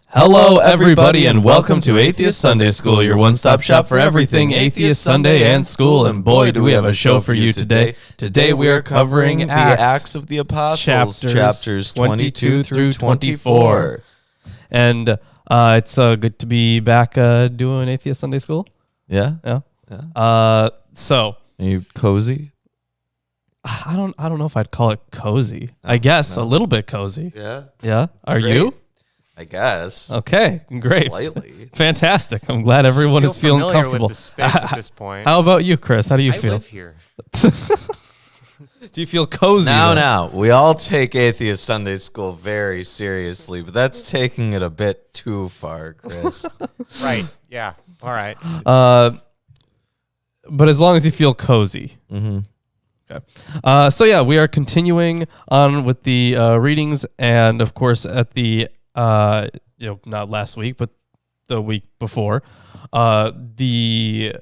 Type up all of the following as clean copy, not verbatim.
Hello, everybody, and welcome to Atheist Sunday School, your one-stop shop for everything Atheist Sunday and school. And boy, do we have a show for you today. Today we are covering the Acts of the Apostles, chapters 22 through 24. And it's good to be back doing Atheist Sunday School. Yeah. So, are you cozy? I don't know if I'd call it cozy. I guess a little bit cozy. Yeah. Yeah. Are Great. you? I guess. Okay, great. Slightly. Fantastic. I'm glad everyone is feeling comfortable. With the space at this point. How about you, Chris? How do you I feel? live here. Do you feel cozy? Now, we all take Atheist Sunday School very seriously, but that's taking it a bit too far, Chris. Right. Yeah. All right. But as long as you feel cozy. Mm-hmm. Okay. So yeah, we are continuing on with the readings, and of course at the not last week, but the week before, the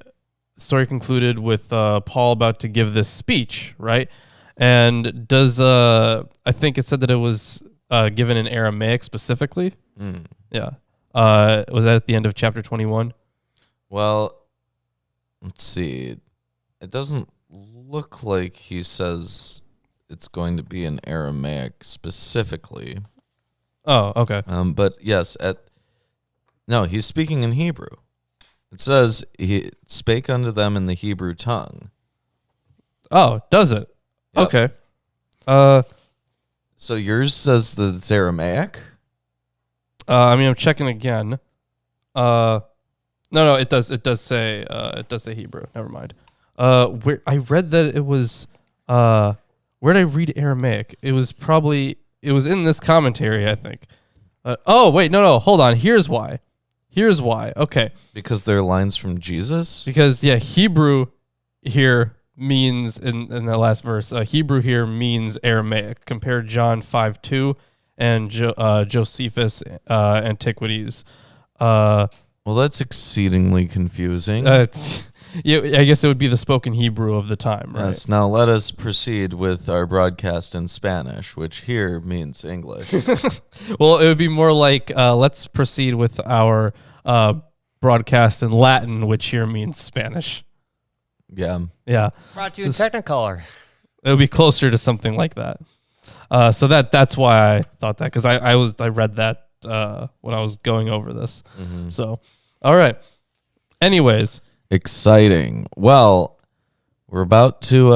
story concluded with Paul about to give this speech, right? And I think it said that it was given in Aramaic specifically. Mm. Yeah. Was that at the end of chapter 21? Well, let's see. It doesn't look like he says it's going to be in Aramaic specifically. Oh, okay. But yes, he's speaking in Hebrew. It says he spake unto them in the Hebrew tongue. Oh, does it? Yep. Okay. So yours says that it's Aramaic? I'm checking again. No, it does. It does say Hebrew. Never mind. Where I read that it was. Where did I read Aramaic? It was in this commentary, I think. Oh wait, no, hold on. Here's why. Okay. Because they're lines from Jesus? Because Hebrew here means in the last verse. Hebrew here means Aramaic. Compare John 5:2 and Josephus Antiquities. Well, that's exceedingly confusing. Yeah, I guess it would be the spoken Hebrew of the time, right? Yes. Now let us proceed with our broadcast in Spanish, which here means English. Well, it would be more like let's proceed with our broadcast in Latin, which here means Spanish. Yeah. Yeah. Brought to you in Technicolor. It would be closer to something like that. So that's why I thought that, because I read that when I was going over this. Mm-hmm. So, all right. Anyways. Exciting. Well, we're about to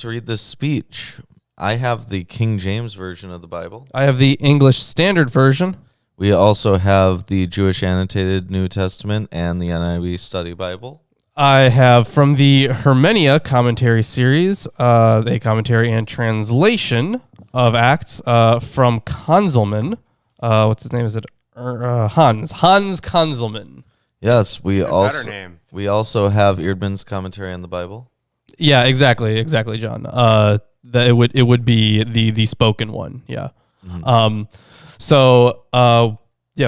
read this speech. I have the King James version of the Bible. I have the English Standard Version. We also have the Jewish Annotated New Testament and the NIV Study Bible. I have from the Hermenia commentary series, a commentary and translation of Acts from Konzelman. What's his name? Is it Hans Konzelman? Yes, we Better name. have Eerdman's commentary on the Bible. Yeah, exactly, John. That it would be the spoken one. Yeah. Mm-hmm.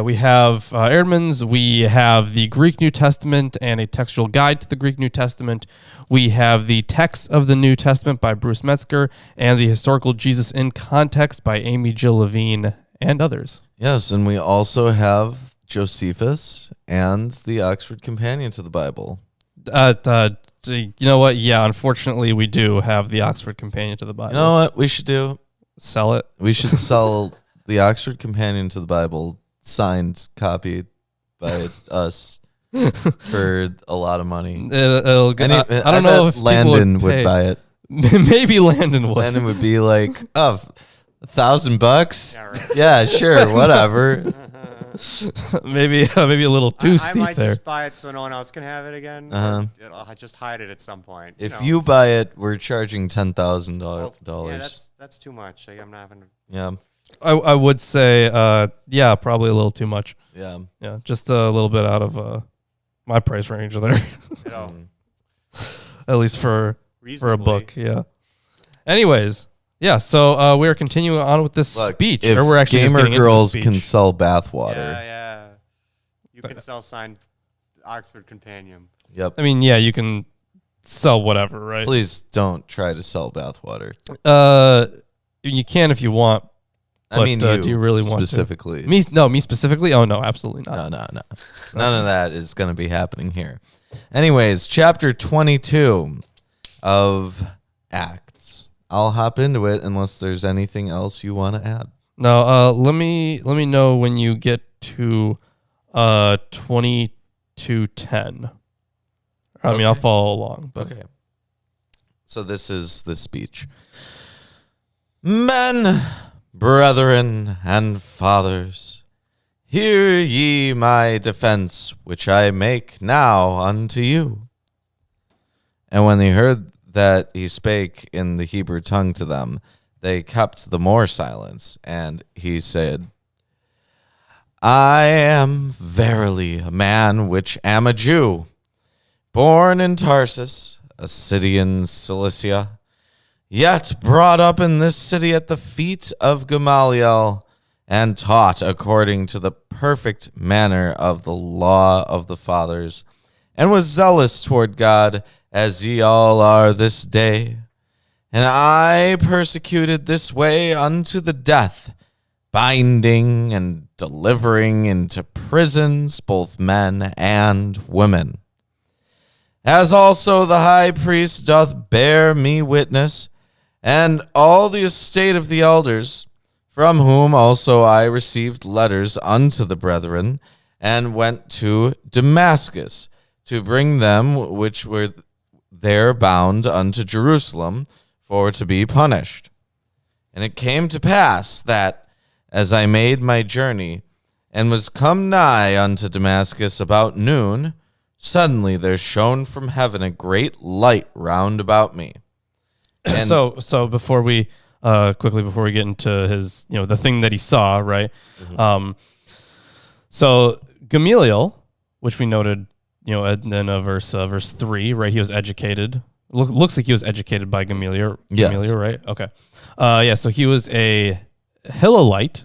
We have Eerdman's. We have the Greek New Testament and a textual guide to the Greek New Testament. We have the text of the New Testament by Bruce Metzger and the Historical Jesus in Context by Amy Jill Levine and others. Yes, and we also have Josephus and the Oxford Companion to the Bible. You know what? Yeah, unfortunately, we do have the Oxford Companion to the Bible. You know what we should do? Sell it. We should sell the Oxford Companion to the Bible, signed, copied by us for a lot of money. It'll get, I don't know if Landon would buy it. Maybe Landon would. Landon would be like, $1,000? Yeah, right. Yeah, sure, whatever. maybe a little too steep I might there. just buy it so no one else can have it again. I'll just hide it at some point. If you buy it, we're charging $10,000. Yeah, that's too much. I'm not having. Yeah. I would say, probably a little too much. Yeah. Yeah, just a little bit out of my price range there. At least for a book. Yeah. Anyways. Yeah, so we are continuing on with this speech. If we're actually gamer girls can sell bathwater. Yeah. You can sell signed Oxford Companion. Yep. I mean, yeah, you can sell whatever, right? Please don't try to sell bathwater. You can if you want, I mean, do you really want specifically? to? Me specifically? Oh, no, absolutely not. No. None of that is going to be happening here. Anyways, chapter 22 of Acts. I'll hop into it unless there's anything else you want to add. No, let me know when you get to 22:10. I mean, I'll follow along. But. Okay. So this is the speech. Men, brethren, and fathers, hear ye my defense, which I make now unto you. And when they heard that he spake in the Hebrew tongue to them, they kept the more silence. And he said, I am verily a man which am a Jew, born in Tarsus, a city in Cilicia, yet brought up in this city at the feet of Gamaliel, and taught according to the perfect manner of the law of the fathers, and was zealous toward God, as ye all are this day. And I persecuted this way unto the death, binding and delivering into prisons both men and women. As also the high priest doth bear me witness, and all the estate of the elders, from whom also I received letters unto the brethren, and went to Damascus, to bring them which were there bound unto Jerusalem, for to be punished. And it came to pass that, as I made my journey, and was come nigh unto Damascus about noon, suddenly there shone from heaven a great light round about me. And so before we before we get into his, the thing that he saw, right? Mm-hmm. So Gamaliel, which we noted, in verse 3, right? He was educated. Looks like he was educated by Gamaliel. Yes. Gamaliel, right? Okay. So he was a Hillelite.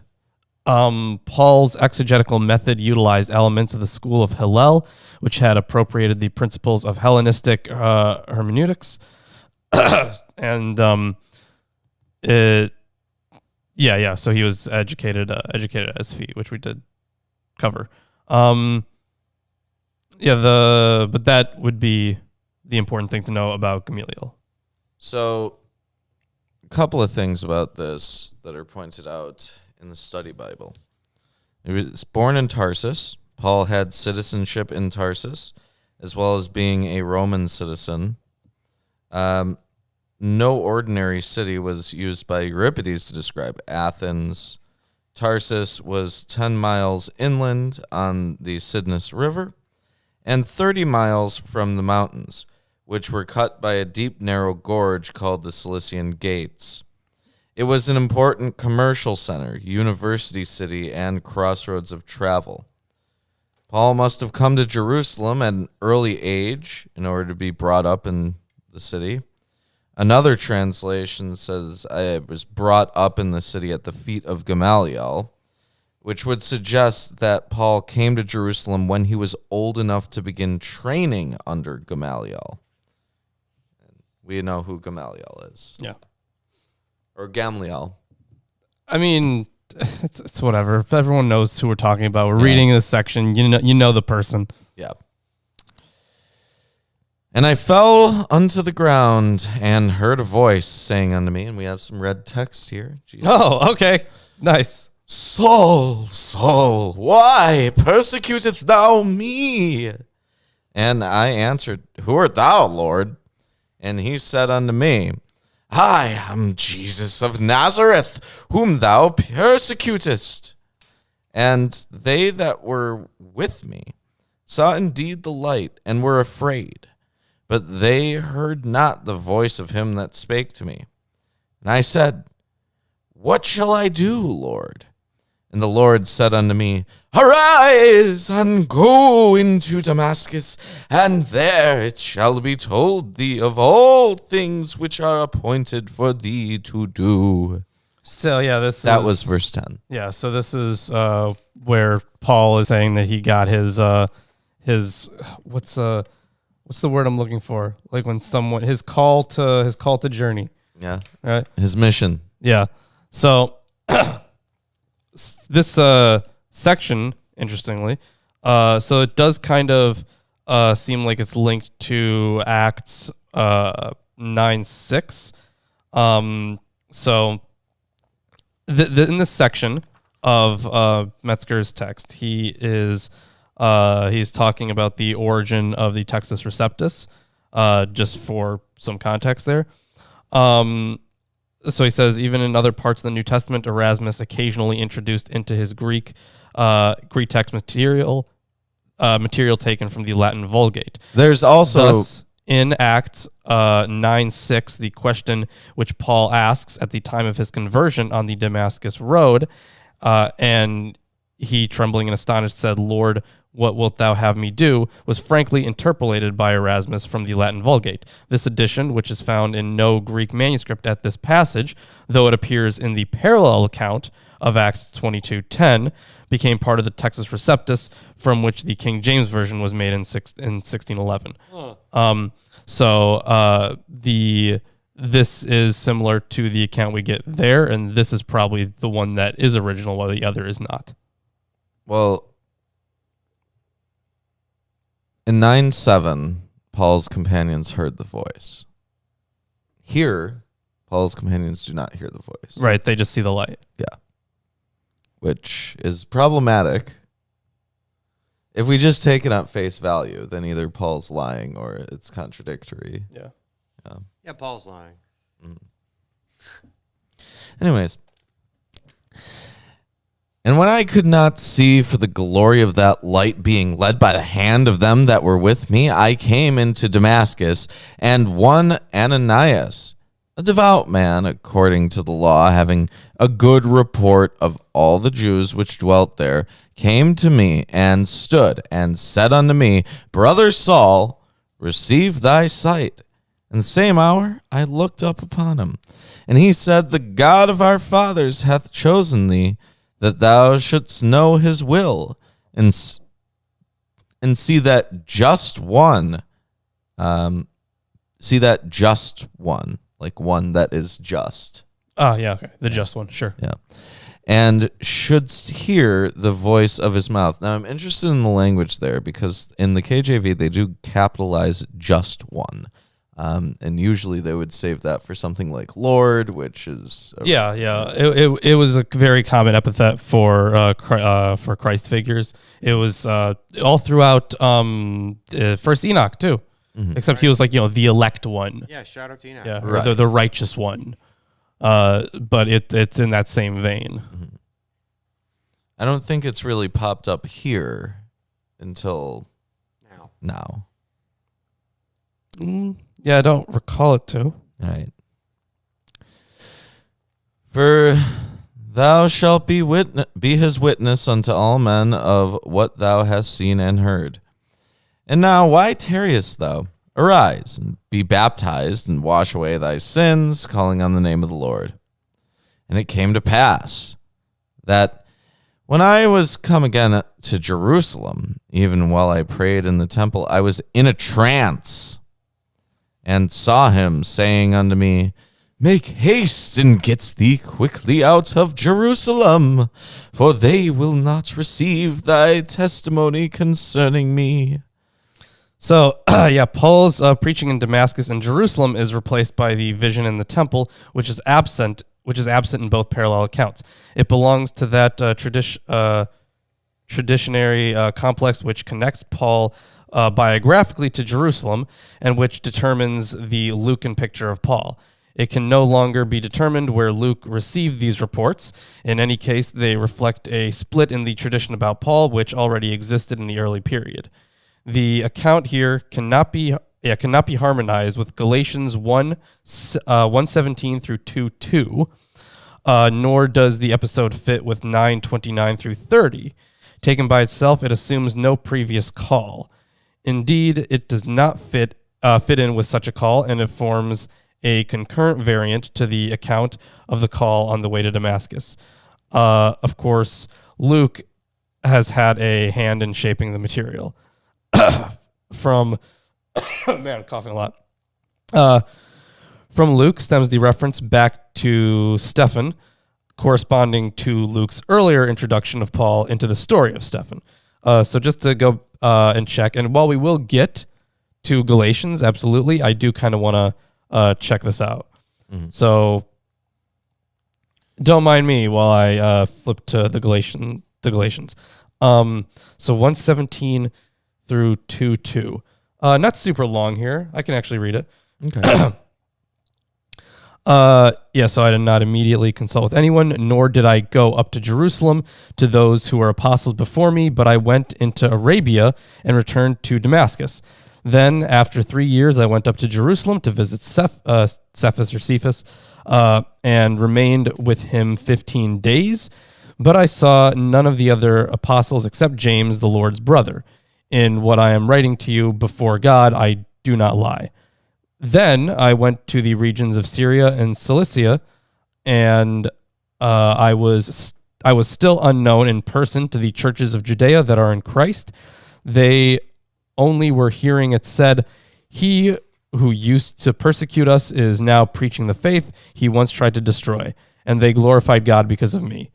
Paul's exegetical method utilized elements of the school of Hillel, which had appropriated the principles of Hellenistic hermeneutics, and So he was educated at his feet, which we did cover. But that would be the important thing to know about Gamaliel. So, a couple of things about this that are pointed out in the study Bible. He was born in Tarsus. Paul had citizenship in Tarsus, as well as being a Roman citizen. No ordinary city was used by Euripides to describe Athens. Tarsus was 10 miles inland on the Cydnus River and 30 miles from the mountains, which were cut by a deep, narrow gorge called the Cilician Gates. It was an important commercial center, university city, and crossroads of travel. Paul must have come to Jerusalem at an early age in order to be brought up in the city. Another translation says, I was brought up in the city at the feet of Gamaliel, which would suggest that Paul came to Jerusalem when he was old enough to begin training under Gamaliel. We know who Gamaliel is. Yeah. Or Gamliel. I mean, it's whatever. Everyone knows who we're talking about. We're reading this section. You know the person. Yeah. And I fell unto the ground and heard a voice saying unto me, and we have some red text here. Jesus. Oh, okay. Nice. Saul, Saul, why persecutest thou me? And I answered, Who art thou, Lord? And he said unto me, I am Jesus of Nazareth, whom thou persecutest. And they that were with me saw indeed the light, and were afraid. But they heard not the voice of him that spake to me. And I said, What shall I do, Lord? And the Lord said unto me, Arise, and go into Damascus, and there it shall be told thee of all things which are appointed for thee to do. So, that was verse 10. Yeah, so this is where Paul is saying that he got his what's the word I'm looking for? Like when someone his call to journey. Yeah. Right? His mission. Yeah. So this section, interestingly, so it does kind of seem like it's linked to Acts 9:6. So in this section of Metzger's text, he's talking about the origin of the Textus Receptus, just for some context there. So he says, even in other parts of the New Testament, Erasmus occasionally introduced into his Greek text material taken from the Latin Vulgate. There's also Thus, in Acts 9:6, the question which Paul asks at the time of his conversion on the Damascus road, and he, trembling and astonished, said, "Lord, what wilt thou have me do?" was frankly interpolated by Erasmus from the Latin Vulgate. This edition, which is found in no Greek manuscript at this passage, though it appears in the parallel account of Acts 22:10, became part of the Textus Receptus, from which the King James Version was made in 1611. This is similar to the account we get there, and this is probably the one that is original, while the other is not. Well, in 9:7, Paul's companions heard the voice. Here, Paul's companions do not hear the voice. Right, they just see the light. Yeah. Which is problematic. If we just take it at face value, then either Paul's lying or it's contradictory. Yeah. Yeah, Paul's lying. Anyways. And when I could not see for the glory of that light, being led by the hand of them that were with me, I came into Damascus, and one Ananias, a devout man according to the law, having a good report of all the Jews which dwelt there, came to me and stood and said unto me, Brother Saul, receive thy sight. In the same hour I looked up upon him, and he said, The God of our fathers hath chosen thee, that thou shouldst know his will, and see that just one, like one that is just. Oh, yeah, okay. The just one, sure. Yeah. And shouldst hear the voice of his mouth. Now, I'm interested in the language there, because in the KJV, they do capitalize just one. And usually they would save that for something like Lord, which is... It was a very common epithet for Christ figures. It was all throughout First Enoch, too. Mm-hmm. Except he was like, the elect one. Yeah, shout out to Enoch. Yeah, right. the righteous one. But it's in that same vein. Mm-hmm. I don't think it's really popped up here until now. Yeah, I don't recall it too. All right. For thou shalt be his witness unto all men of what thou hast seen and heard. And now why tarriest thou? Arise, and be baptized, and wash away thy sins, calling on the name of the Lord. And it came to pass that when I was come again to Jerusalem, even while I prayed in the temple, I was in a trance, and saw him saying unto me, Make haste and get thee quickly out of Jerusalem, for they will not receive thy testimony concerning me. So, Paul's preaching in Damascus and Jerusalem is replaced by the vision in the temple, which is absent in both parallel accounts. It belongs to that traditionary complex which connects Paul biographically to Jerusalem, and which determines the Lucan picture of Paul. It can no longer be determined where Luke received these reports. In any case, they reflect a split in the tradition about Paul, which already existed in the early period. The account here cannot be harmonized with Galatians 1:17 through 2:2, nor does the episode fit with 9:29 through 30. Taken by itself, it assumes no previous call. Indeed, it does not fit in with such a call, and it forms a concurrent variant to the account of the call on the way to Damascus. Of course, Luke has had a hand in shaping the material. From I'm coughing a lot. From Luke stems the reference back to Stephen, corresponding to Luke's earlier introduction of Paul into the story of Stephen. So just to go and check, and while we will get to Galatians, absolutely, I do kind of want to check this out. Mm-hmm. So don't mind me while I flip to the Galatians. So 1:17 through 2:2. Not super long here. I can actually read it. Okay. So I did not immediately consult with anyone, nor did I go up to Jerusalem to those who were apostles before me, but I went into Arabia and returned to Damascus. Then, after 3 years, I went up to Jerusalem to visit Cephas, and remained with him 15 days. But I saw none of the other apostles except James, the Lord's brother. In what I am writing to you before God, I do not lie. Then I went to the regions of Syria and Cilicia, and I was still unknown in person to the churches of Judea that are in Christ. They only were hearing it said, "He who used to persecute us is now preaching the faith he once tried to destroy," and they glorified God because of me.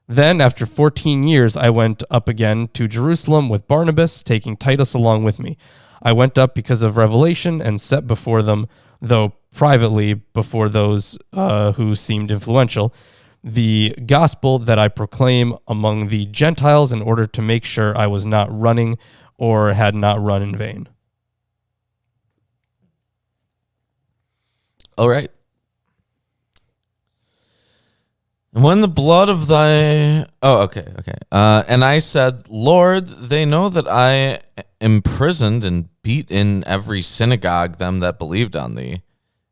Then, after 14 years, I went up again to Jerusalem with Barnabas, taking Titus along with me. I went up because of revelation and set before them, though privately before those who seemed influential, the gospel that I proclaim among the Gentiles in order to make sure I was not running or had not run in vain. All right. And when the blood of thy... Oh, okay. And I said, Lord, they know that I imprisoned and beat in every synagogue them that believed on thee.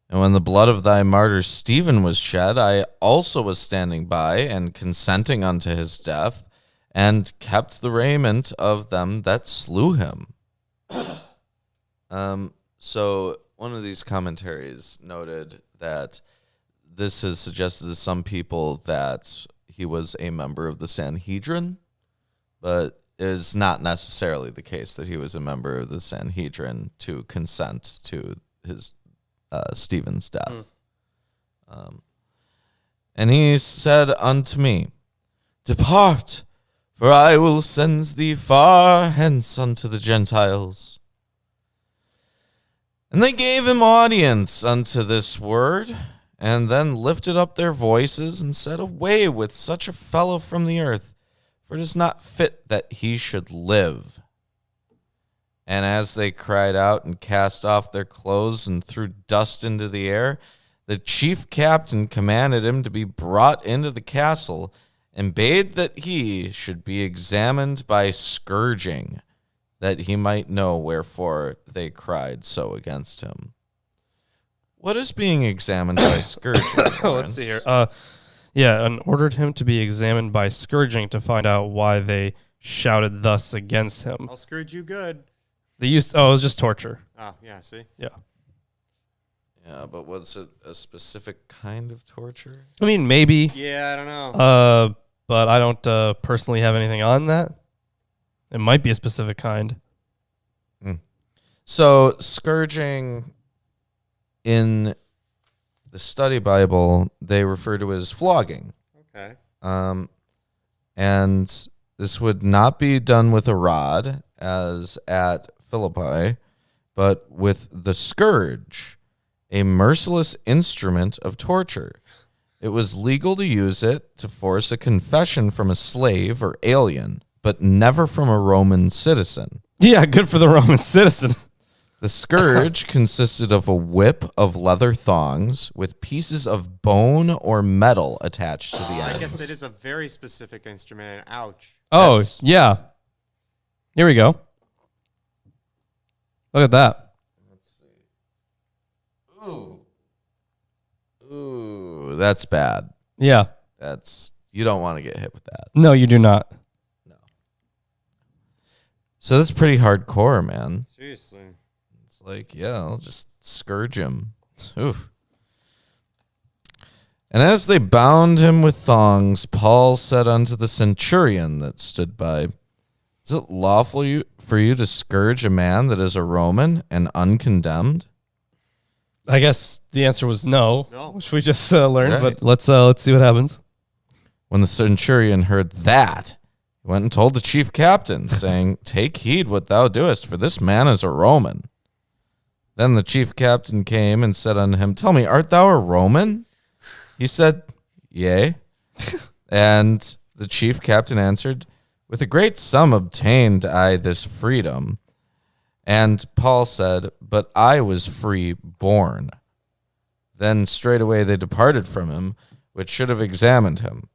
And when the blood of thy martyr Stephen was shed, I also was standing by and consenting unto his death, and kept the raiment of them that slew him. So one of these commentaries noted that this has suggested to some people that he was a member of the Sanhedrin, but it is not necessarily the case that he was a member of the Sanhedrin to consent to his Stephen's death. And he said unto me, Depart, for I will send thee far hence unto the Gentiles. And they gave him audience unto this word, and then lifted up their voices and said, Away with such a fellow from the earth, for it is not fit that he should live. And as they cried out and cast off their clothes and threw dust into the air, the chief captain commanded him to be brought into the castle, and bade that he should be examined by scourging, that he might know wherefore they cried so against him. What is being examined by scourging? Let's see here. And ordered him to be examined by scourging to find out why they shouted thus against him. I'll scourge you good. It was just torture. Oh, yeah, see? Yeah. Yeah, but was it a specific kind of torture? I mean, maybe. Yeah, I don't know. But I don't personally have anything on that. It might be a specific kind. So, scourging in the study Bible, they refer to as flogging. Okay. And this would not be done with a rod, as at Philippi, but with the scourge, a merciless instrument of torture. It was legal to use it to force a confession from a slave or alien, but never from a Roman citizen. Yeah, good for the Roman citizen. The scourge consisted of a whip of leather thongs with pieces of bone or metal attached to the ends. I guess it is a very specific instrument, and ouch. Oh, yeah. Here we go. Look at that. Let's see. Ooh, that's bad. Yeah. You don't want to get hit with that. No, you do not. No. So that's pretty hardcore, man. Seriously. It's like, yeah, I'll just scourge him. Oof. And as they bound him with thongs, Paul said unto the centurion that stood by, Is it lawful for you to scourge a man that is a Roman and uncondemned? I guess the answer was no, No. which we just learned. Right. But let's see what happens. When the centurion heard that, he went and told the chief captain, saying, "Take heed what thou doest, for this man is a Roman." Then the chief captain came and said unto him, "Tell me, art thou a Roman?" He said, "Yea." And the chief captain answered, "With a great sum obtained I this freedom." And Paul said, "But I was free born." Then straightway they departed from him, which should have examined him.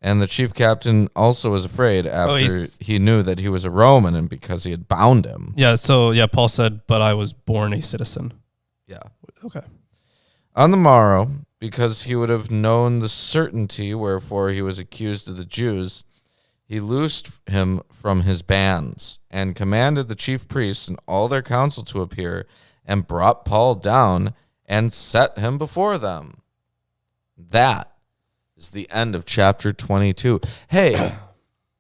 And the chief captain also was afraid after he knew that he was a Roman and because he had bound him. Yeah, so Paul said, "But I was born a citizen." Yeah. Okay. On the morrow, because he would have known the certainty wherefore he was accused of the Jews, he loosed him from his bands and commanded the chief priests and all their council to appear and brought Paul down and set him before them. That is the end of chapter 22. Hey,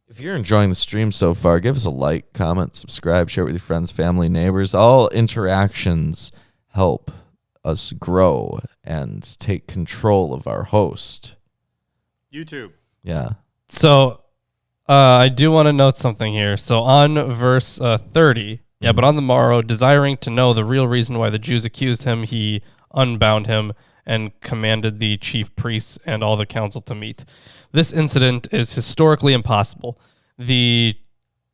if you're enjoying the stream so far, give us a like, comment, subscribe, share it with your friends, family, neighbors. All interactions help us grow and take control of our host. YouTube. Yeah. So I do want to note something here. So on verse 30, but on the morrow, desiring to know the real reason why the Jews accused him, he unbound him and commanded the chief priests and all the council to meet. This incident is historically impossible. The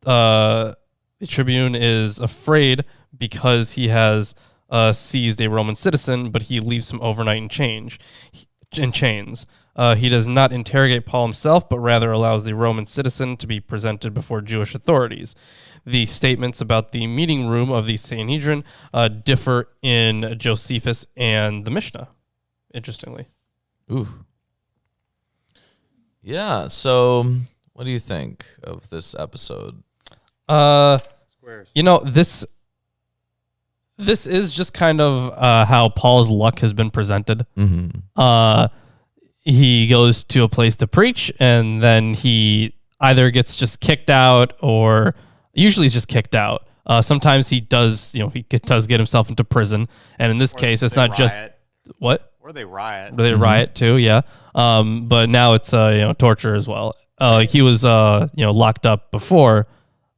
tribune is afraid because he has seized a Roman citizen, but he leaves him overnight in chains. He does not interrogate Paul himself, but rather allows the Roman citizen to be presented before Jewish authorities. The statements about the meeting room of the Sanhedrin differ in Josephus and the Mishnah, interestingly. Ooh. Yeah, so what do you think of this episode? Squares. This is just kind of how Paul's luck has been presented. Mm-hmm. He goes to a place to preach, and then he either gets just kicked out, or usually he's just kicked out. Sometimes he does, he does get himself into prison, and in this case, it's not just what. Or they riot. Or they riot too, yeah. But now it's torture as well. He was locked up before,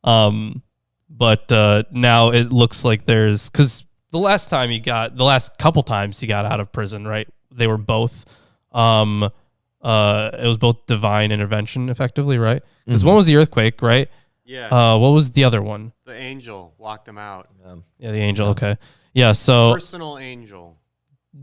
but now it looks like because the last couple times he got out of prison, right? They were both. It was both divine intervention, effectively, right? Because one was the earthquake, right? Yeah. What was the other one? The angel walked him out. Yeah, the angel. Okay. Yeah. So personal angel.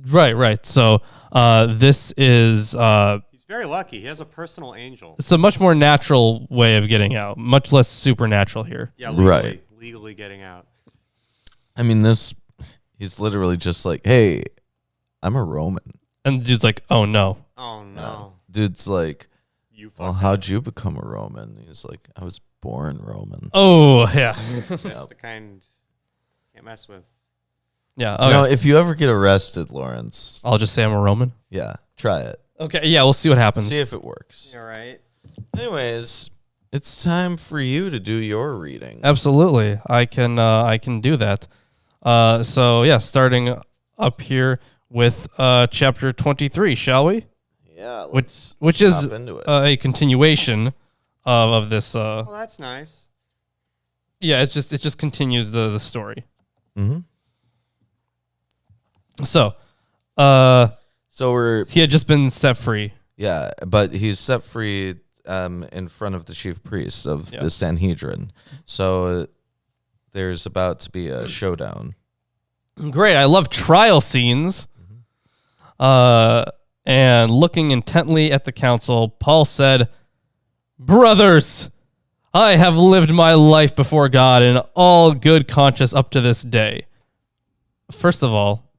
Right. So this is he's very lucky. He has a personal angel. It's a much more natural way of getting out, much less supernatural here. Yeah, legally getting out. I mean, he's literally just like, "Hey, I'm a Roman." And the dude's like, "Oh no." Oh no. Dude's like, Well, how'd you become a Roman? He's like, "I was born Roman." Oh yeah. That's the kind can't mess with. Yeah. Okay. If you ever get arrested, Lawrence, I'll just say I'm a Roman. yeah, try it. Okay. Yeah, we'll see what happens. See if it works. All right. Anyways, it's time for you to do your reading. Absolutely. I can do that. So yeah, starting up here with chapter 23, shall we? Yeah, which is a continuation of this. Well, that's nice. Yeah, it just continues the story. Mm-hmm. So, he had just been set free. Yeah, but he's set free in front of the chief priests of the Sanhedrin. So there's about to be a showdown. Great. I love trial scenes. And looking intently at the council, Paul said, "Brothers, I have lived my life before God in all good conscience up to this day." First of all,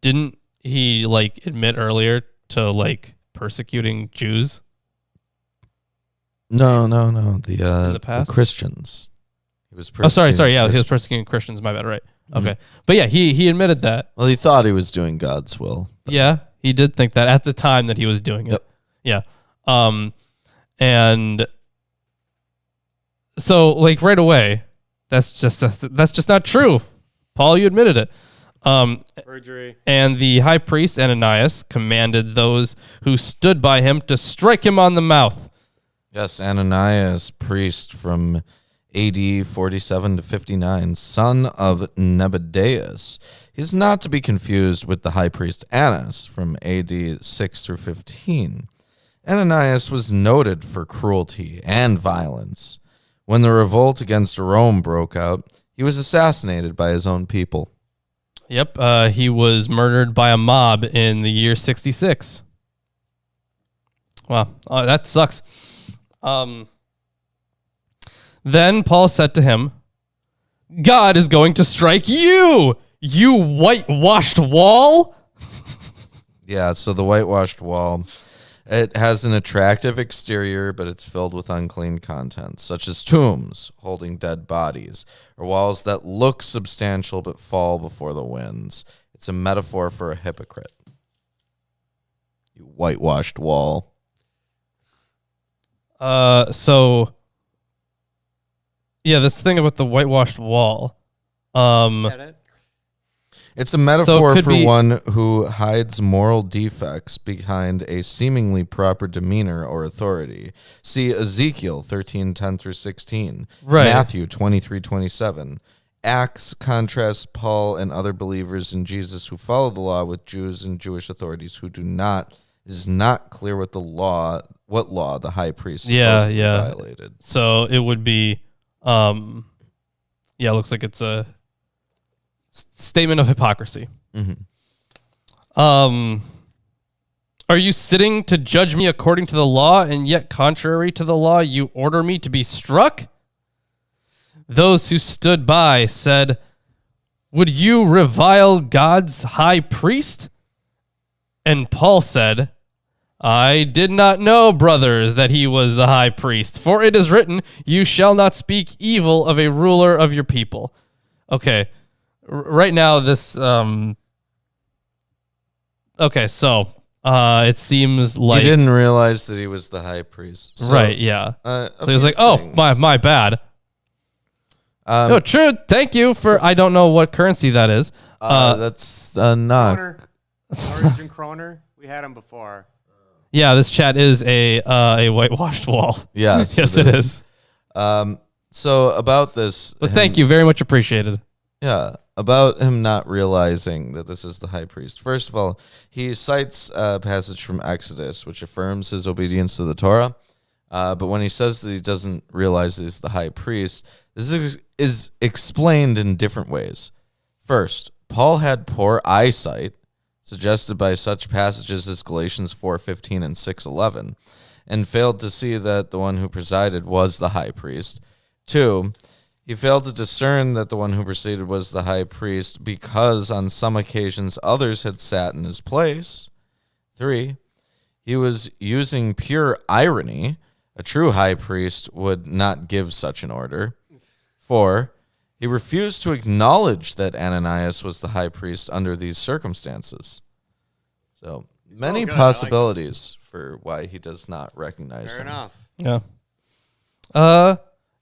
didn't he admit earlier to persecuting Jews? No. In the past? The Christians. He was sorry. Yeah, he was persecuting Christians. My bad. Right. Okay. Mm-hmm. But yeah, he admitted that. Well, he thought he was doing God's will. Yeah, he did think that at the time that he was doing it. Yep. Yeah. And so right away, that's just not true. Paul, you admitted it. Perjury. And the high priest Ananias commanded those who stood by him to strike him on the mouth. Yes, Ananias, priest from AD 47 to 59, son of Nebuchadnezzar. He's not to be confused with the high priest Annas from AD 6 through 15. Ananias was noted for cruelty and violence. When the revolt against Rome broke out, he was assassinated by his own people. Yep, he was murdered by a mob in the year 66. Wow, that sucks. Then Paul said to him, God is going to strike you, you whitewashed wall. Yeah, so the whitewashed wall, it has an attractive exterior, but it's filled with unclean contents, such as tombs holding dead bodies, or walls that look substantial but fall before the winds. It's a metaphor for a hypocrite. You whitewashed wall. This thing about the whitewashed wall. Get it? It's a metaphor could for be- one who hides moral defects behind a seemingly proper demeanor or authority. See Ezekiel 13:10 through 16, Right. Matthew 23:27. Acts contrasts Paul and other believers in Jesus who follow the law with Jews and Jewish authorities who do not. It is not clear what law the high priest supposedly violated. So it would be, it looks like it's a statement of hypocrisy. Mm-hmm. Are you sitting to judge me according to the law, and yet contrary to the law you order me to be struck? Those who stood by said, would you revile God's high priest? And Paul said, I did not know, brothers, that he was the high priest, for it is written, you shall not speak evil of a ruler of your people. Okay. Right now, this, it seems like... He didn't realize that he was the high priest. So, right, yeah. So he was like, my bad. No, true. Thank you for... I don't know what currency that is. That's not... Norwegian kroner. We had him before. Yeah, this chat is a whitewashed wall. Yes, yes, it is. So about this... But thank you. Very much appreciated. Yeah, about him not realizing that this is the high priest. First of all, he cites a passage from Exodus, which affirms his obedience to the Torah. But when he says that he doesn't realize he's the high priest, this is explained in different ways. First, Paul had poor eyesight, suggested by such passages as Galatians 4:15 and 6:11, and failed to see that the one who presided was the high priest. 2, he failed to discern that the one who preceded was the high priest because on some occasions others had sat in his place. 3, he was using pure irony. A true high priest would not give such an order. 4, he refused to acknowledge that Ananias was the high priest under these circumstances. So many possibilities for why he does not recognize him. Fair enough. Yeah.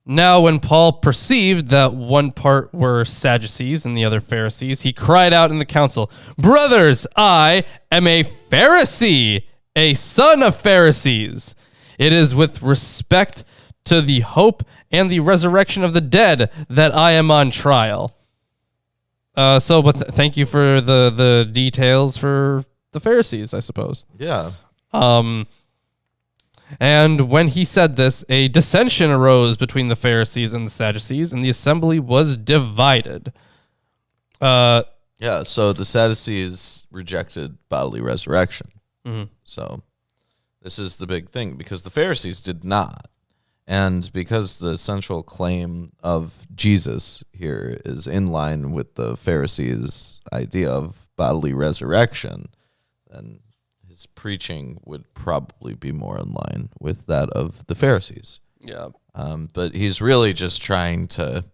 Now when Paul perceived that one part were Sadducees and the other Pharisees, he cried out in the council, brothers, I am a Pharisee, a son of Pharisees. It is with respect to the hope and the resurrection of the dead that I am on trial. Thank you for the details for the Pharisees, I suppose. Yeah. And when he said this, a dissension arose between the Pharisees and the Sadducees, and the assembly was divided. So the Sadducees rejected bodily resurrection. Mm-hmm. So this is the big thing, because the Pharisees did not. And because the central claim of Jesus here is in line with the Pharisees' idea of bodily resurrection, then his preaching would probably be more in line with that of the Pharisees. Yeah. But he's really just trying to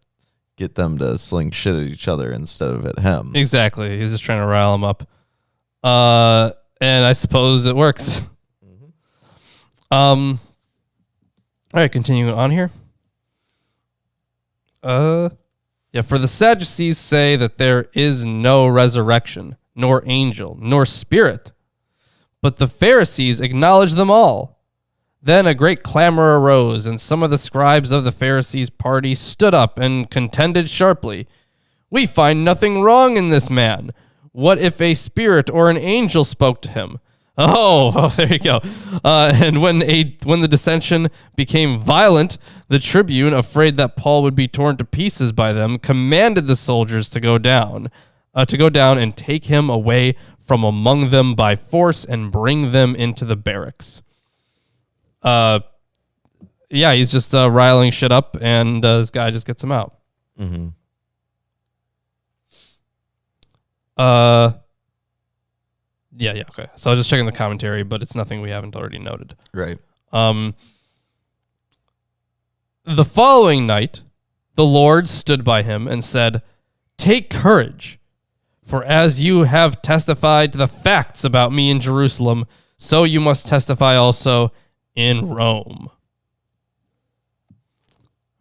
get them to sling shit at each other instead of at him. Exactly. He's just trying to rile them up. And I suppose it works. Mm-hmm. All right, continuing on here. Yeah, for the Sadducees say that there is no resurrection, nor angel, nor spirit. But the Pharisees acknowledge them all. Then a great clamor arose, and some of the scribes of the Pharisees' party stood up and contended sharply. We find nothing wrong in this man. What if a spirit or an angel spoke to him? Oh, there you go. And when the dissension became violent, the tribune, afraid that Paul would be torn to pieces by them, commanded the soldiers to go down and take him away from among them by force and bring them into the barracks. Yeah, he's just riling shit up, and this guy just gets him out. Mm-hmm. Yeah, okay. So I was just checking the commentary, but it's nothing we haven't already noted. Right. The following night, the Lord stood by him and said, "Take courage, for as you have testified to the facts about me in Jerusalem, so you must testify also in Rome."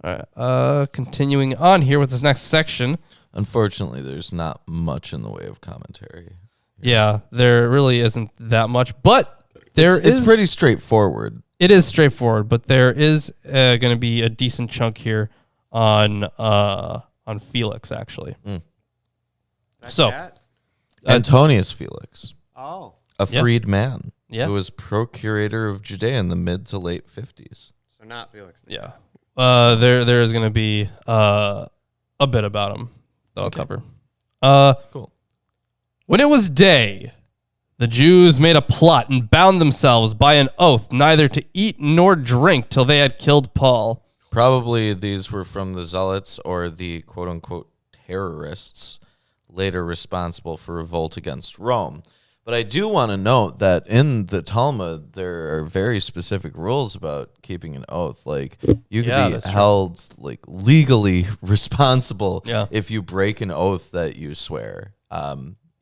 All right, continuing on here with this next section. Unfortunately, there's not much in the way of commentary. Yeah, there really isn't that much, but it's pretty straightforward. It is straightforward, but there is going to be a decent chunk here on Felix, actually. So, Antonius Felix, a freed man Yeah. who was procurator of Judea in the mid to late 50s. So not Felix. Yeah. There is going to be a bit about him that I'll cover. Cool. When it was day, the Jews made a plot and bound themselves by an oath neither to eat nor drink till they had killed Paul. Probably these were from the Zealots or the quote-unquote terrorists later responsible for revolt against Rome. But I do want to note that in the Talmud, there are very specific rules about keeping an oath. Like, you could be held like legally responsible if you break an oath that you swear.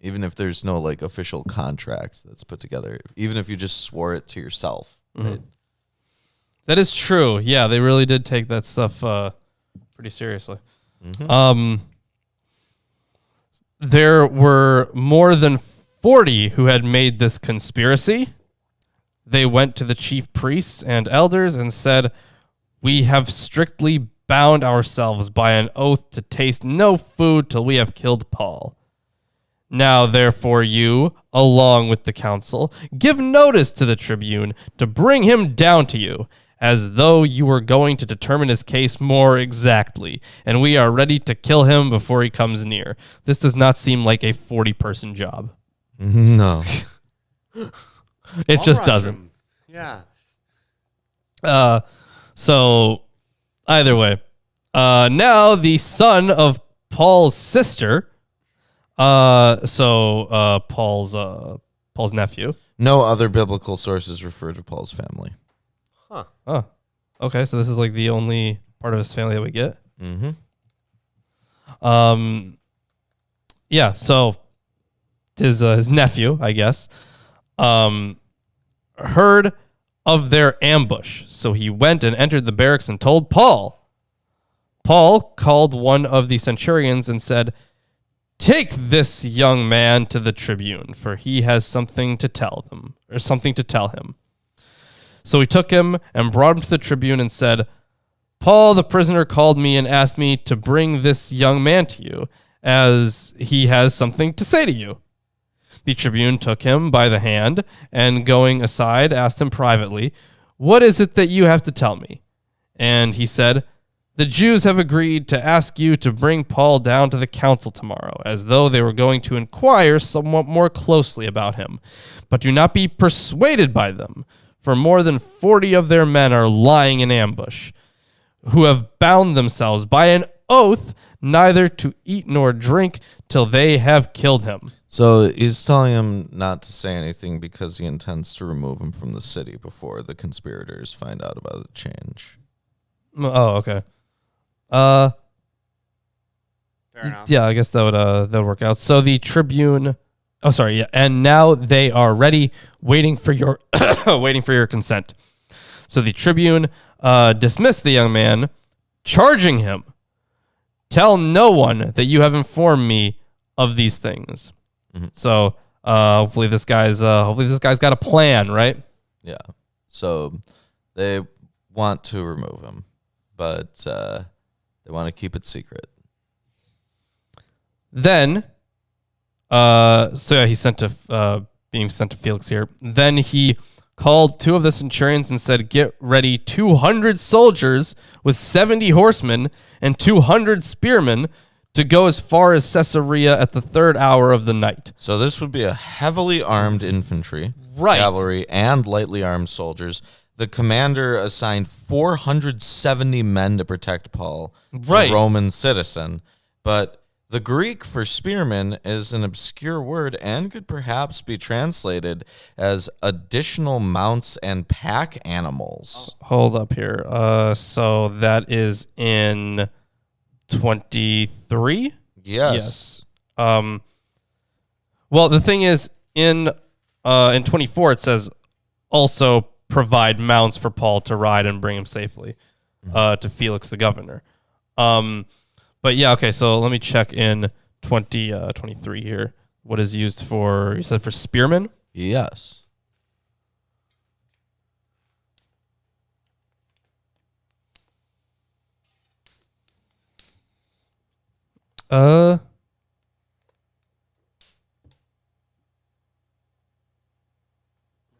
Even if there's no like official contract that's put together, even if you just swore it to yourself. Mm-hmm. Right? That is true. Yeah, they really did take that stuff pretty seriously. Mm-hmm. There were more than 40 who had made this conspiracy. They went to the chief priests and elders and said, "We have strictly bound ourselves by an oath to taste no food till we have killed Paul. Now, therefore, you, along with the council, give notice to the tribune to bring him down to you, as though you were going to determine his case more exactly, and we are ready to kill him before he comes near." This does not seem like a 40-person job. No. It just doesn't. Yeah. So, either way. Now, the son of Paul's sister... Paul's nephew. No other biblical sources refer to Paul's family. Huh. Oh, okay. So this is like the only part of his family that we get. Mm-hmm. Yeah. So his nephew, I guess, heard of their ambush. So he went and entered the barracks and told Paul. Paul called one of the centurions and said, "Take this young man to the tribune, for he has something to tell him." So he took him and brought him to the tribune and said, "Paul, the prisoner, called me and asked me to bring this young man to you, as he has something to say to you." The tribune took him by the hand and, going aside, asked him privately, "What is it that you have to tell me?" And he said, "The Jews have agreed to ask you to bring Paul down to the council tomorrow, as though they were going to inquire somewhat more closely about him. But do not be persuaded by them, for more than 40 of their men are lying in ambush, who have bound themselves by an oath neither to eat nor drink till they have killed him." So he's telling him not to say anything because he intends to remove him from the city before the conspirators find out about the change. Oh, okay. Fair enough. Yeah, I guess that would work out. So the tribune, and now they are ready, waiting for your consent. So the tribune dismissed the young man, charging him, Tell no one that you have informed me of these things. Mhm. So hopefully this guy's got a plan, right? Yeah. So they want to remove him, but they want to keep it secret. Then, he's being sent to Felix here. Then he called 2 of the centurions and said, "Get ready 200 soldiers with 70 horsemen and 200 spearmen to go as far as Caesarea at the 3rd hour of the night." So this would be a heavily armed infantry, Right. cavalry, and lightly armed soldiers. The commander assigned 470 men to protect Paul, Right. a Roman citizen. But the Greek for spearmen is an obscure word and could perhaps be translated as additional mounts and pack animals. Hold up here. So that is in 23? Yes. Well, the thing is, in 24 it says also provide mounts for Paul to ride and bring him safely to Felix the governor. But yeah, okay. So let me check in 23 here. What is used for? You said for spearmen. Yes. Hold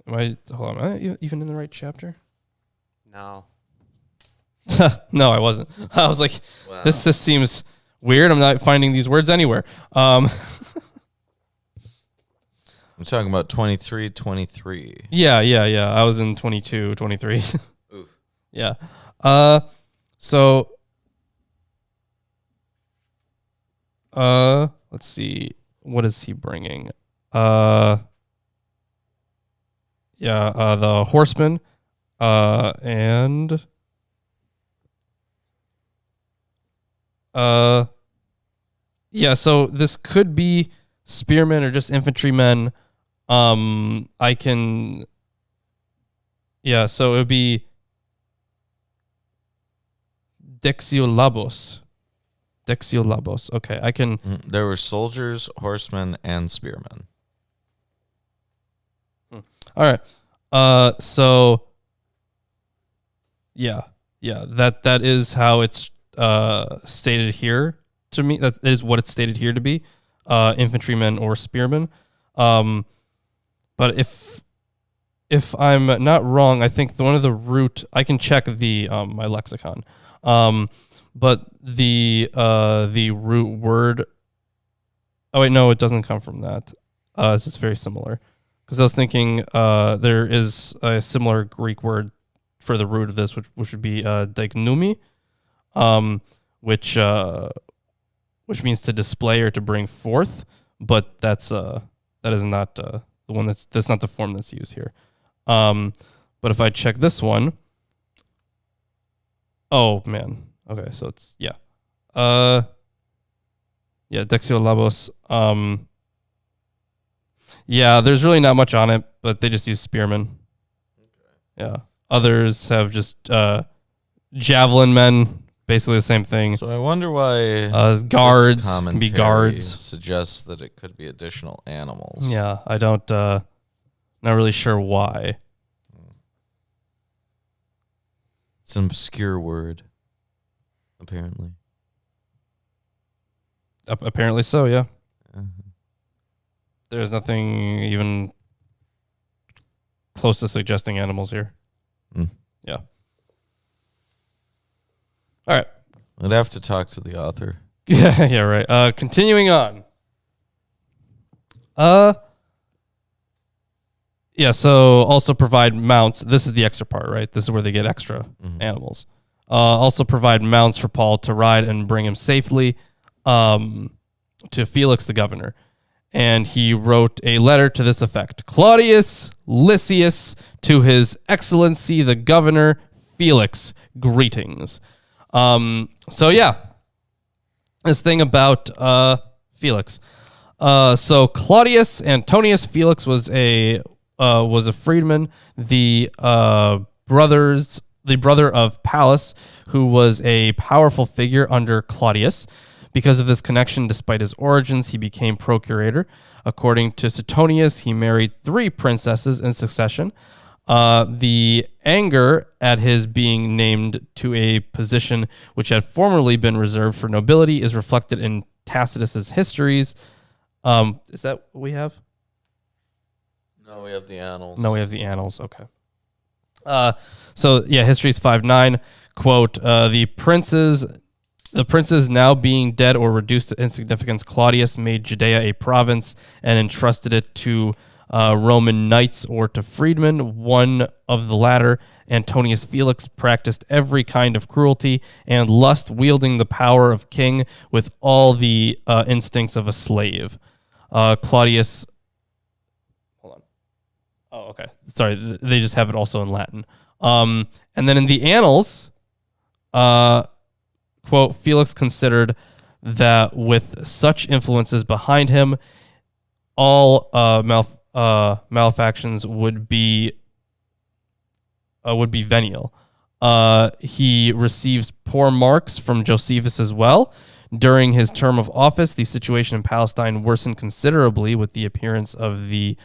on, am I even in the right chapter? No. No, I wasn't. I was like, Wow. this seems weird. I'm not finding these words anywhere. I'm talking about 23. Yeah. I was in 22, 23. Oof. Yeah. So, let's see. What is he bringing? The horsemen, and so this could be spearmen or just infantrymen. So it would be Dexiolabos. Okay, I can. There were soldiers, horsemen, and spearmen. All right. So that is how it's stated here to me. That is what it's stated here to be, infantrymen or spearmen. But if I'm not wrong, I think one of the root, I can check the my lexicon. But the root word. Oh wait, no, it doesn't come from that. It's just very similar. Because I was thinking there is a similar Greek word for the root of this, which would be deignumi, which means to display or to bring forth. But that is not the one that's not the form that's used here. But if I check this one, oh man, okay, so it's Dexiolabos. Yeah, there's really not much on it, but they just use spearmen. Okay. Yeah. Others have just javelin men, basically the same thing. So I wonder why guards this can be guards. Suggests that it could be additional animals. Yeah, I don't, not really sure why. It's an obscure word, apparently. Apparently so, yeah. Uh-huh. There's nothing even close to suggesting animals here. Yeah. All right. I'd have to talk to the author. Yeah, right. Continuing on. So also provide mounts. This is the extra part, right? This is where they get extra animals. Also provide mounts for Paul to ride and bring him safely to Felix the governor. And he wrote a letter to this effect. Claudius Lysias, to his excellency the governor Felix, greetings. This thing about Felix. So Claudius Antonius Felix was a freedman. The brothers the brother of Pallas, who was a powerful figure under Claudius. Because of this connection, despite his origins, he became procurator. According to Suetonius, he married 3 princesses in succession. The anger at his being named to a position which had formerly been reserved for nobility is reflected in Tacitus's histories. Is that what we have? No, we have the annals. No, we have the annals. Okay. So yeah, Histories 5:9, quote, the princes now being dead or reduced to insignificance, Claudius made Judea a province and entrusted it to Roman knights or to freedmen. One of the latter, Antonius Felix, practiced every kind of cruelty and lust, wielding the power of king with all the instincts of a slave. Claudius... Hold on. Oh, okay. Sorry, they just have it also in Latin. And then in the Annals, quote, Felix considered that with such influences behind him, all malefactions would be venial. He receives poor marks from Josephus as well. During his term of office, the situation in Palestine worsened considerably with the appearance of the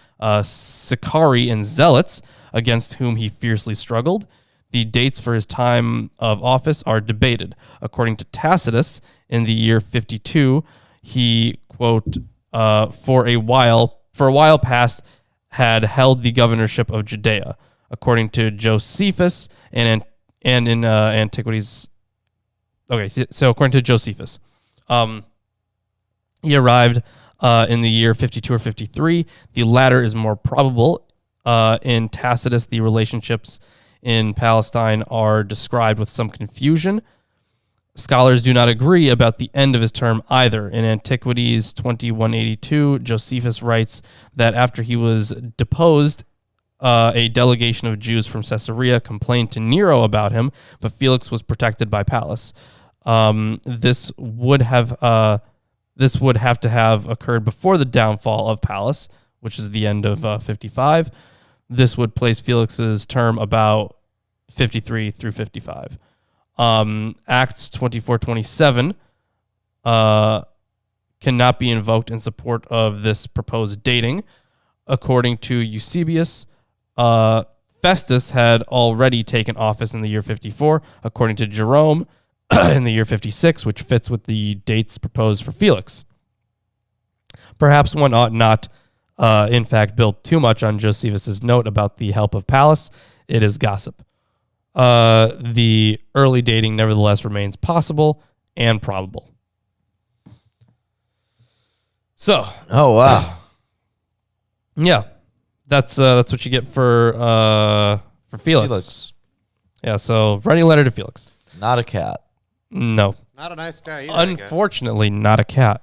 Sicarii and Zealots, against whom he fiercely struggled. The dates for his time of office are debated. According to Tacitus, in the year 52, he, quote, for a while past had held the governorship of Judea. According to Josephus and in Antiquities. Okay, so according to Josephus, he arrived in the year 52 or 53. The latter is more probable. In Tacitus, the relationships in Palestine are described with some confusion. Scholars do not agree about the end of his term either. In Antiquities 2182, Josephus writes that after he was deposed, a delegation of Jews from Caesarea complained to Nero about him, but Felix was protected by Pallas. This would have to have occurred before the downfall of Pallas, which is the end of 55. This would place Felix's term about 53 through 55. Acts 24:27 cannot be invoked in support of this proposed dating. According to Eusebius, Festus had already taken office in the year 54. According to Jerome, in the year 56, which fits with the dates proposed for Felix. Perhaps one ought not, in fact, build too much on Josephus's note about the help of Pallas. It is gossip. The early dating, nevertheless, remains possible and probable. So, oh wow, yeah, that's what you get for Felix. Yeah, so writing a letter to Felix. Not a cat. No. Not a nice guy either, Unfortunately, not a cat.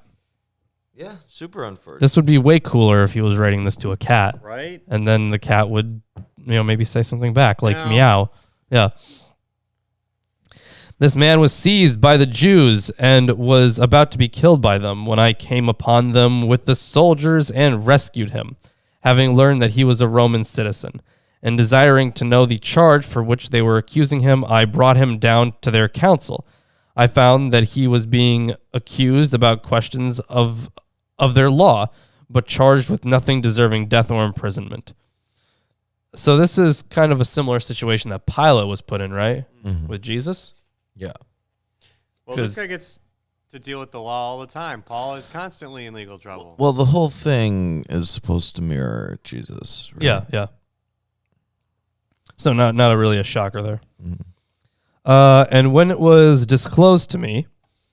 Yeah, super unfortunate. This would be way cooler if he was writing this to a cat. Right? And then the cat would, maybe say something back, like Meow. meow. Yeah. This man was seized by the Jews and was about to be killed by them when I came upon them with the soldiers and rescued him, having learned that he was a Roman citizen. And desiring to know the charge for which they were accusing him, I brought him down to their council. I found that he was being accused about questions of their law, but charged with nothing deserving death or imprisonment. So this is kind of a similar situation that Pilate was put in, right? Mm-hmm. With Jesus? Yeah. Well, this guy gets to deal with the law all the time. Paul is constantly in legal trouble. Well, the whole thing is supposed to mirror Jesus. Right? Yeah. So not really a shocker there. Mm-hmm. And when it was disclosed to me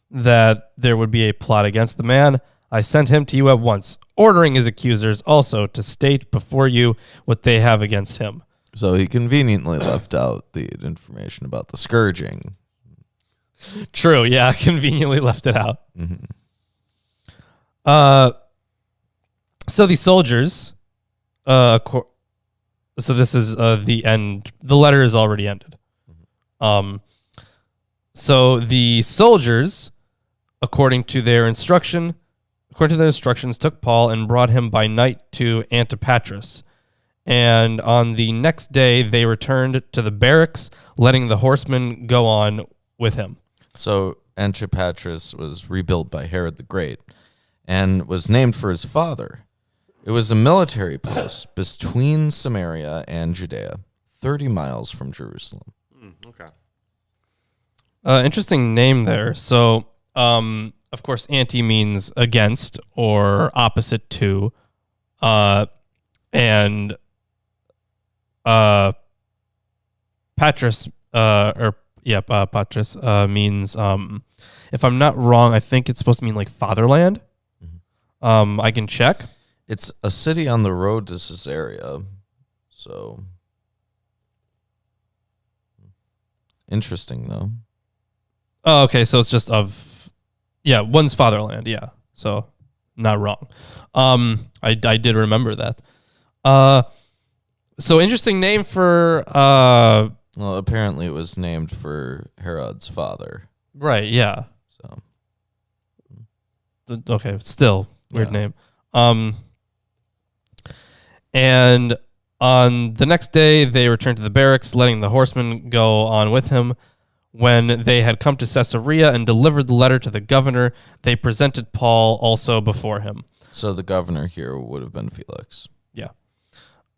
that there would be a plot against the man, I sent him to you at once, ordering his accusers also to state before you what they have against him. So he conveniently left out the information about the scourging. True, yeah, conveniently left it out. Mm-hmm. So the soldiers, so this is the end. The letter is already ended. So the soldiers, according to their instructions, took Paul and brought him by night to Antipatris. And on the next day, they returned to the barracks, letting the horsemen go on with him. So Antipatris was rebuilt by Herod the Great and was named for his father. It was a military post between Samaria and Judea, 30 miles from Jerusalem. Okay. Interesting name there. So, of course, anti means against or opposite to, and Patris, Patris means, if I'm not wrong, I think it's supposed to mean like fatherland. Mm-hmm. I can check. It's a city on the road to Caesarea. So interesting, though. Oh, okay. So it's just one's fatherland. Yeah. So not wrong. I did remember that. So interesting name for, well, apparently it was named for Herod's father. Right. Yeah. So, okay. Still weird name. And on the next day, they returned to the barracks, letting the horsemen go on with him. When they had come to Caesarea and delivered the letter to the governor, they presented Paul also before him. So the governor here would have been Felix. Yeah.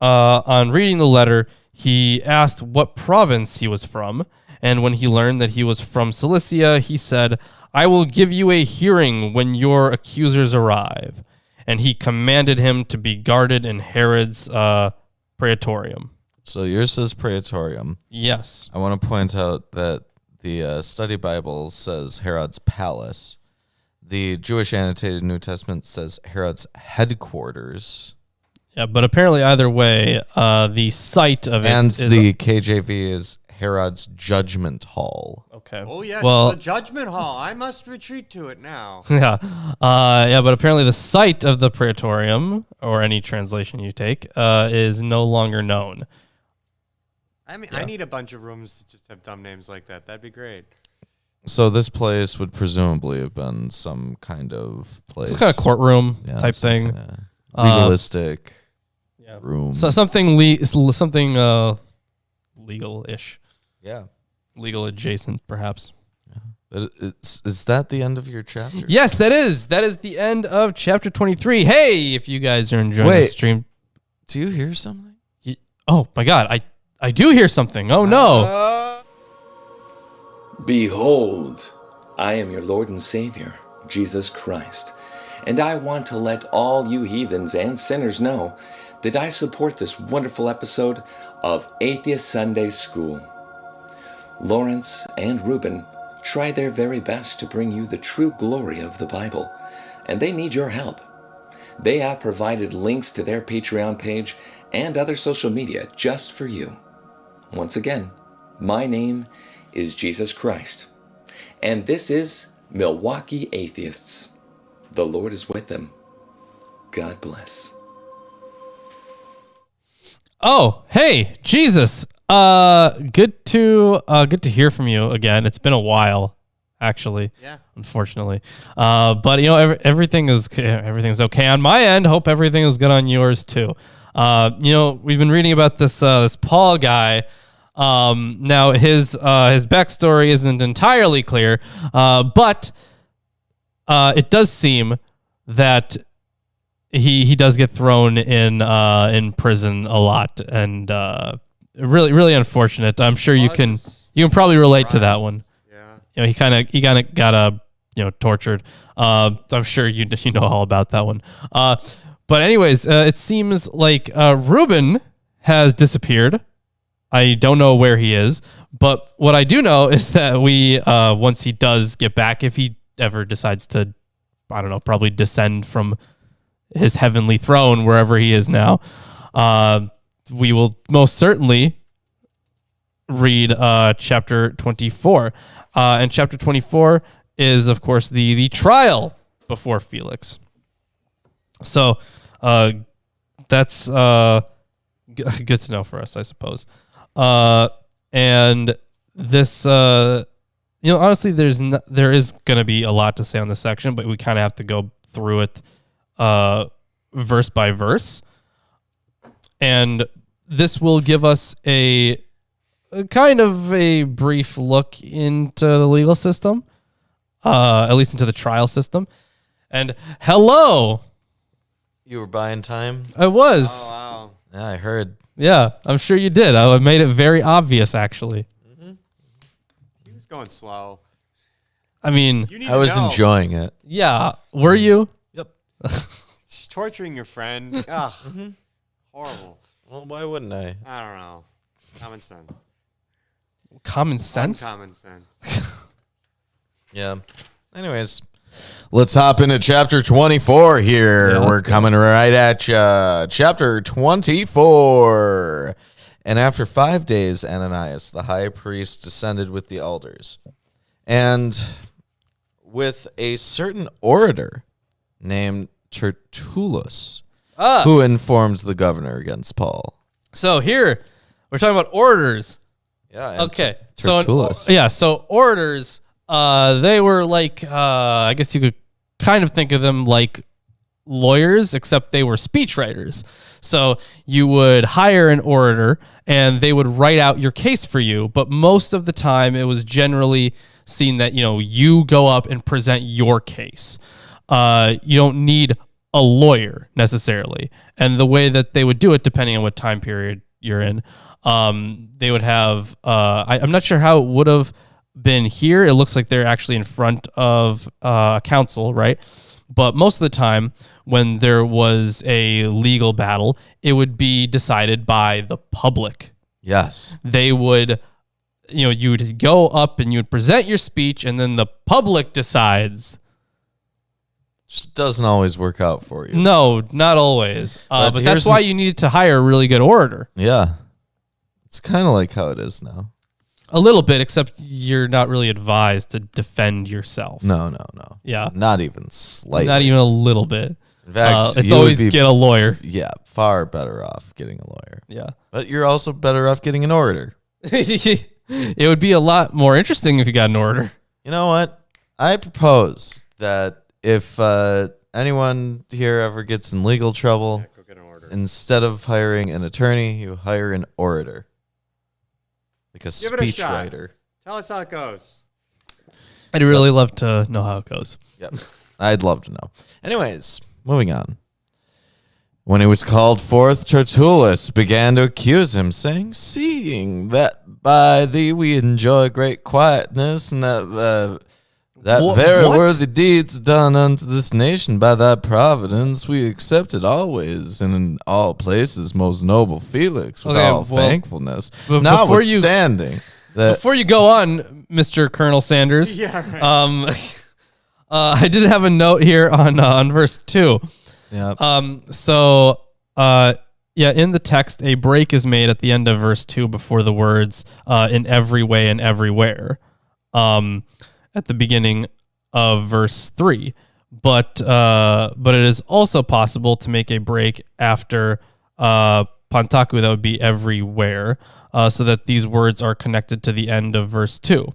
On reading the letter, he asked what province he was from, and when he learned that he was from Cilicia, he said, "I will give you a hearing when your accusers arrive." And he commanded him to be guarded in Herod's praetorium. So yours says praetorium. Yes. I want to point out that the study Bible says Herod's palace. The Jewish annotated New Testament says Herod's headquarters. Yeah, but apparently either way, the site of it and is... the KJV is Herod's judgment hall. Okay. Oh, yes, well, the judgment hall. I must retreat to it now. Yeah. But apparently the site of the praetorium, or any translation you take, is no longer known. I mean, I need a bunch of rooms that just have dumb names like that. That'd be great. So this place would presumably have been some kind of place. Some kind of courtroom type thing. Legalistic room. So something legal-ish. Yeah. Legal adjacent, perhaps. Yeah. Is that the end of your chapter? Yes, that is. That is the end of chapter 23. Hey, if you guys are enjoying the stream. Do you hear something? Oh, my God. I do hear something. Oh, no. Behold, I am your Lord and Savior, Jesus Christ, and I want to let all you heathens and sinners know that I support this wonderful episode of Atheist Sunday School. Lawrence and Reuben try their very best to bring you the true glory of the Bible, and they need your help. They have provided links to their Patreon page and other social media just for you. Once again, my name is Jesus Christ, and this is Milwaukee Atheists. The Lord is with them. God bless. Oh, hey, Jesus. Good to hear from you again. It's been a while, actually. Yeah. Unfortunately. But everything's okay on my end. Hope everything is good on yours too. We've been reading about this Paul guy. Now his backstory isn't entirely clear, but it does seem that he does get thrown in prison a lot, and really, really unfortunate. I'm sure you can probably relate to that one. Yeah. He kind of got tortured. I'm sure you know all about that one. But anyways, it seems like Reuben has disappeared. I don't know where he is, but what I do know is that we once he does get back, if he ever decides to, I don't know, probably descend from his heavenly throne wherever he is now, we will most certainly read chapter 24. And chapter 24 is, of course, the trial before Felix. So that's good to know for us, I suppose. And this, honestly, there is going to be a lot to say on this section, but we kind of have to go through it verse by verse. And this will give us a kind of a brief look into the legal system, at least into the trial system. And hello! You were buying time? I was. Oh, wow. Yeah, I heard. Yeah, I'm sure you did. I made it very obvious, actually. He was going slow. I mean, You need I was to know. enjoying it. yeah. Were you? Yep. It's torturing your friend. Ugh. Horrible. Well, why wouldn't I? I don't know. Common sense. Common sense? Uncommon sense. Yeah. Anyways, let's hop into chapter 24 here. Yeah, We're let's go. coming right at you. Chapter 24. And after 5 days, Ananias, the high priest, descended with the elders, and with a certain orator named Tertullus, who informed the governor against Paul. So here, we're talking about orators. Yeah. and Okay. Tertullus. So orators, they were like, I guess you could kind of think of them like lawyers, except they were speechwriters. So you would hire an orator and they would write out your case for you. But most of the time it was generally seen that, you go up and present your case. You don't need a lawyer necessarily. And the way that they would do it, depending on what time period you're in, they would have, I'm not sure how it would have been here. It looks like they're actually in front of council, right? But most of the time when there was a legal battle, it would be decided by the public. Yes. They would, you would go up and you would present your speech and then the public decides. Just doesn't always work out for you. No, not always. But that's here's why you needed to hire a really good orator. Yeah. It's kind of like how it is now. A little bit, except you're not really advised to defend yourself. No. Yeah. Not even slightly. Not even a little bit. In fact, It's you would always be- get a lawyer. Yeah, far better off getting a lawyer. Yeah. But you're also better off getting an orator. It would be a lot more interesting if you got an orator. You know what? I propose that if anyone here ever gets in legal trouble, Go get an order. instead of hiring an attorney, you hire an orator. Like a Give it a shot. speechwriter. Tell us how it goes. I'd really love to know how it goes. Yep. I'd love to know. Anyways, moving on. When he was called forth, Tertullus began to accuse him, saying, "Seeing that by thee we enjoy great quietness, and that very what? worthy deeds done unto this nation by thy providence, we accept it always, and in all places, most noble Felix, with Okay, all well, thankfulness. but before you- Notwithstanding that Before you go on, Mr. Colonel Sanders, Yeah, right. I did have a note here on verse 2. yeah, In the text, a break is made at the end of verse 2 before the words in every way and everywhere at the beginning of verse 3. But it is also possible to make a break after Pantaku, that would be everywhere, so that these words are connected to the end of verse 2.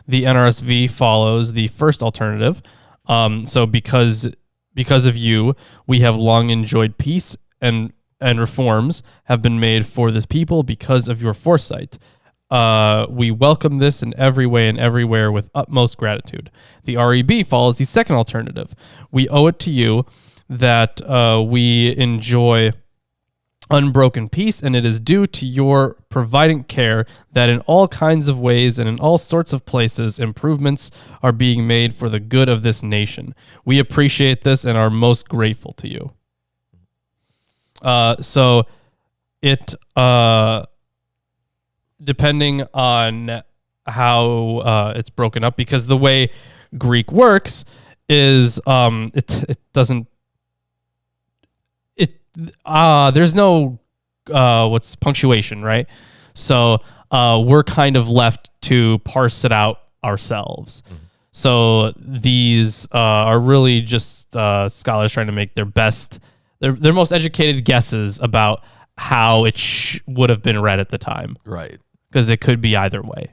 The NRSV follows the first alternative. So because of you, we have long enjoyed peace, and reforms have been made for this people because of your foresight. We welcome this in every way and everywhere with utmost gratitude. The REB follows the second alternative. We owe it to you that we enjoy unbroken peace, and it is due to your providing care that in all kinds of ways and in all sorts of places improvements are being made for the good of this nation. We appreciate this and are most grateful to you. So it depending on how it's broken up, because the way Greek works is it doesn't there's no what's punctuation, right? So we're kind of left to parse it out ourselves. So these are really just scholars trying to make their best, their most educated guesses about how it would have been read at the time, right. because it could be either way.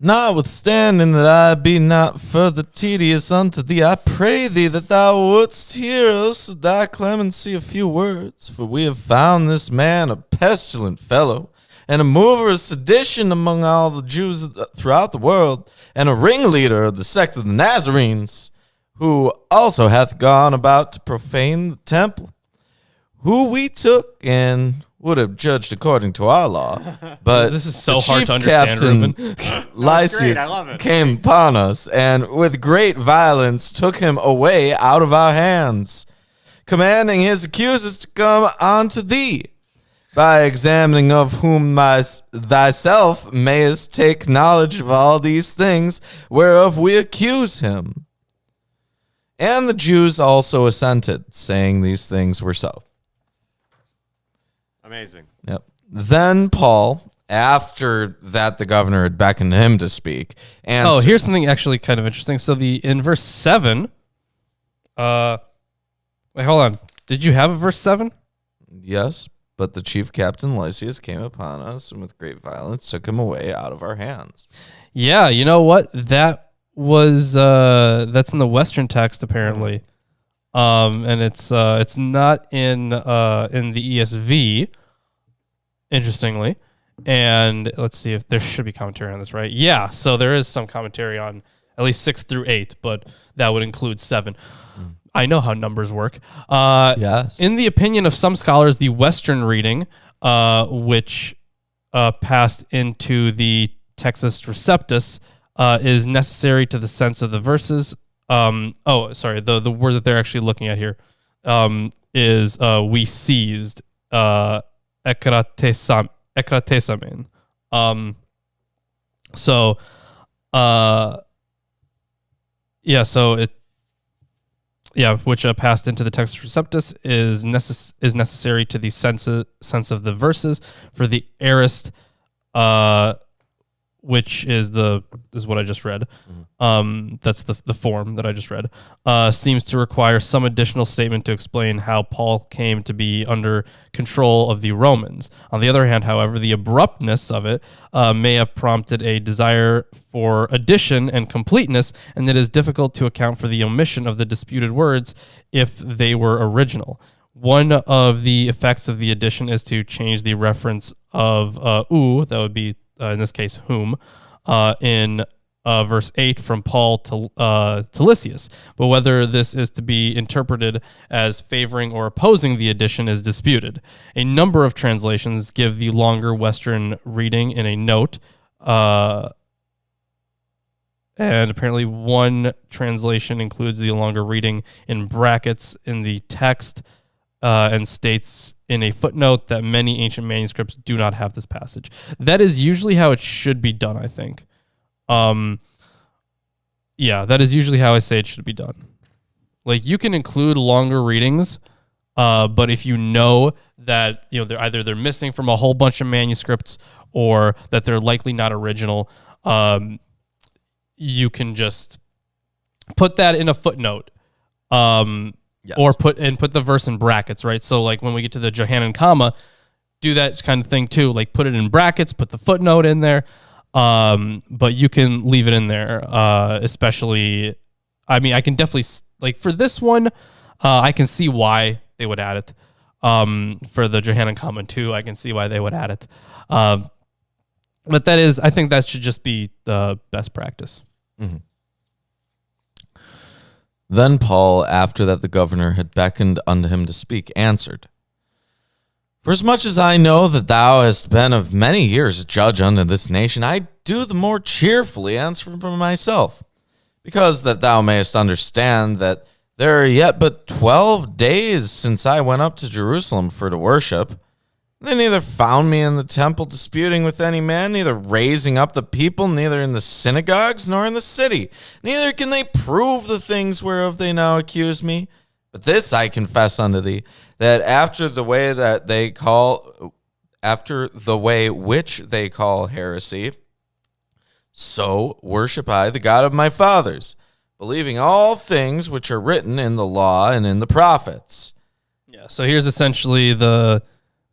Notwithstanding that I be not further tedious unto thee, I pray thee that thou wouldst hear us of thy clemency a few words. For we have found this man a pestilent fellow, and a mover of sedition among all the Jews throughout the world, and a ringleader of the sect of the Nazarenes, who also hath gone about to profane the temple, who we took and would have judged according to our law, but this is so hard to understand, Ruben. Lysias came upon us, and with great violence took him away out of our hands, commanding his accusers to come unto thee, by examining of whom thyself mayest take knowledge of all these things whereof we accuse him. And the Jews also assented, saying these things were so. Amazing. Yep. Then Paul, after that the governor had beckoned him to speak. And here's something actually kind of interesting. So in verse 7, wait, hold on. Did you have a verse 7? Yes, but the chief captain Lysias came upon us and with great violence took him away out of our hands. Yeah, you know what? That was that's in the Western text apparently. And it's not in the ESV, interestingly. And let's see if there should be commentary on this, right? Yeah, so there is some commentary on at least 6 through 8, but that would include 7. I know how numbers work. Yes. In the opinion of some scholars, the Western reading, which passed into the Textus Receptus, is necessary to the sense of the verses. The word that they're actually looking at here is we seized ekratesamen. Which passed into the Textus Receptus is necessary to the sense of the verses. For the aorist, which is what I just read. That's the form that I just read. Seems to require some additional statement to explain how Paul came to be under control of the Romans. On the other hand, however, the abruptness of it may have prompted a desire for addition and completeness, and it is difficult to account for the omission of the disputed words if they were original. One of the effects of the addition is to change the reference of that would be in this case whom, in verse 8 from Paul to Lysias. But whether this is to be interpreted as favoring or opposing the addition is disputed. A number of translations give the longer Western reading in a note, and apparently one translation includes the longer reading in brackets in the text, and states in a footnote that many ancient manuscripts do not have this passage. That is usually how it should be done, I think. That is usually how I say it should be done. Like, you can include longer readings, but if you know that they're missing from a whole bunch of manuscripts or that they're likely not original, you can just put that in a footnote. Yes. Or put the verse in brackets, right? So like when we get to the Johannine comma, do that kind of thing too. Like put it in brackets, put the footnote in there, but you can leave it in there. Especially, I mean, I can definitely like for this one, I can see why they would add it. For the Johannine comma too, I can see why they would add it. But I think that should just be the best practice. Mm-hmm. Then Paul, after that the governor had beckoned unto him to speak, answered, Forasmuch as I know that thou hast been of many years a judge unto this nation, I do the more cheerfully answer for myself, because that thou mayest understand that there are yet but 12 days since I went up to Jerusalem for to worship. They neither found me in the temple disputing with any man, neither raising up the people, neither in the synagogues nor in the city. Neither can they prove the things whereof they now accuse me. But this I confess unto thee, that after the way which they call heresy, so worship I the God of my fathers, believing all things which are written in the law and in the prophets. Yeah, so here's essentially the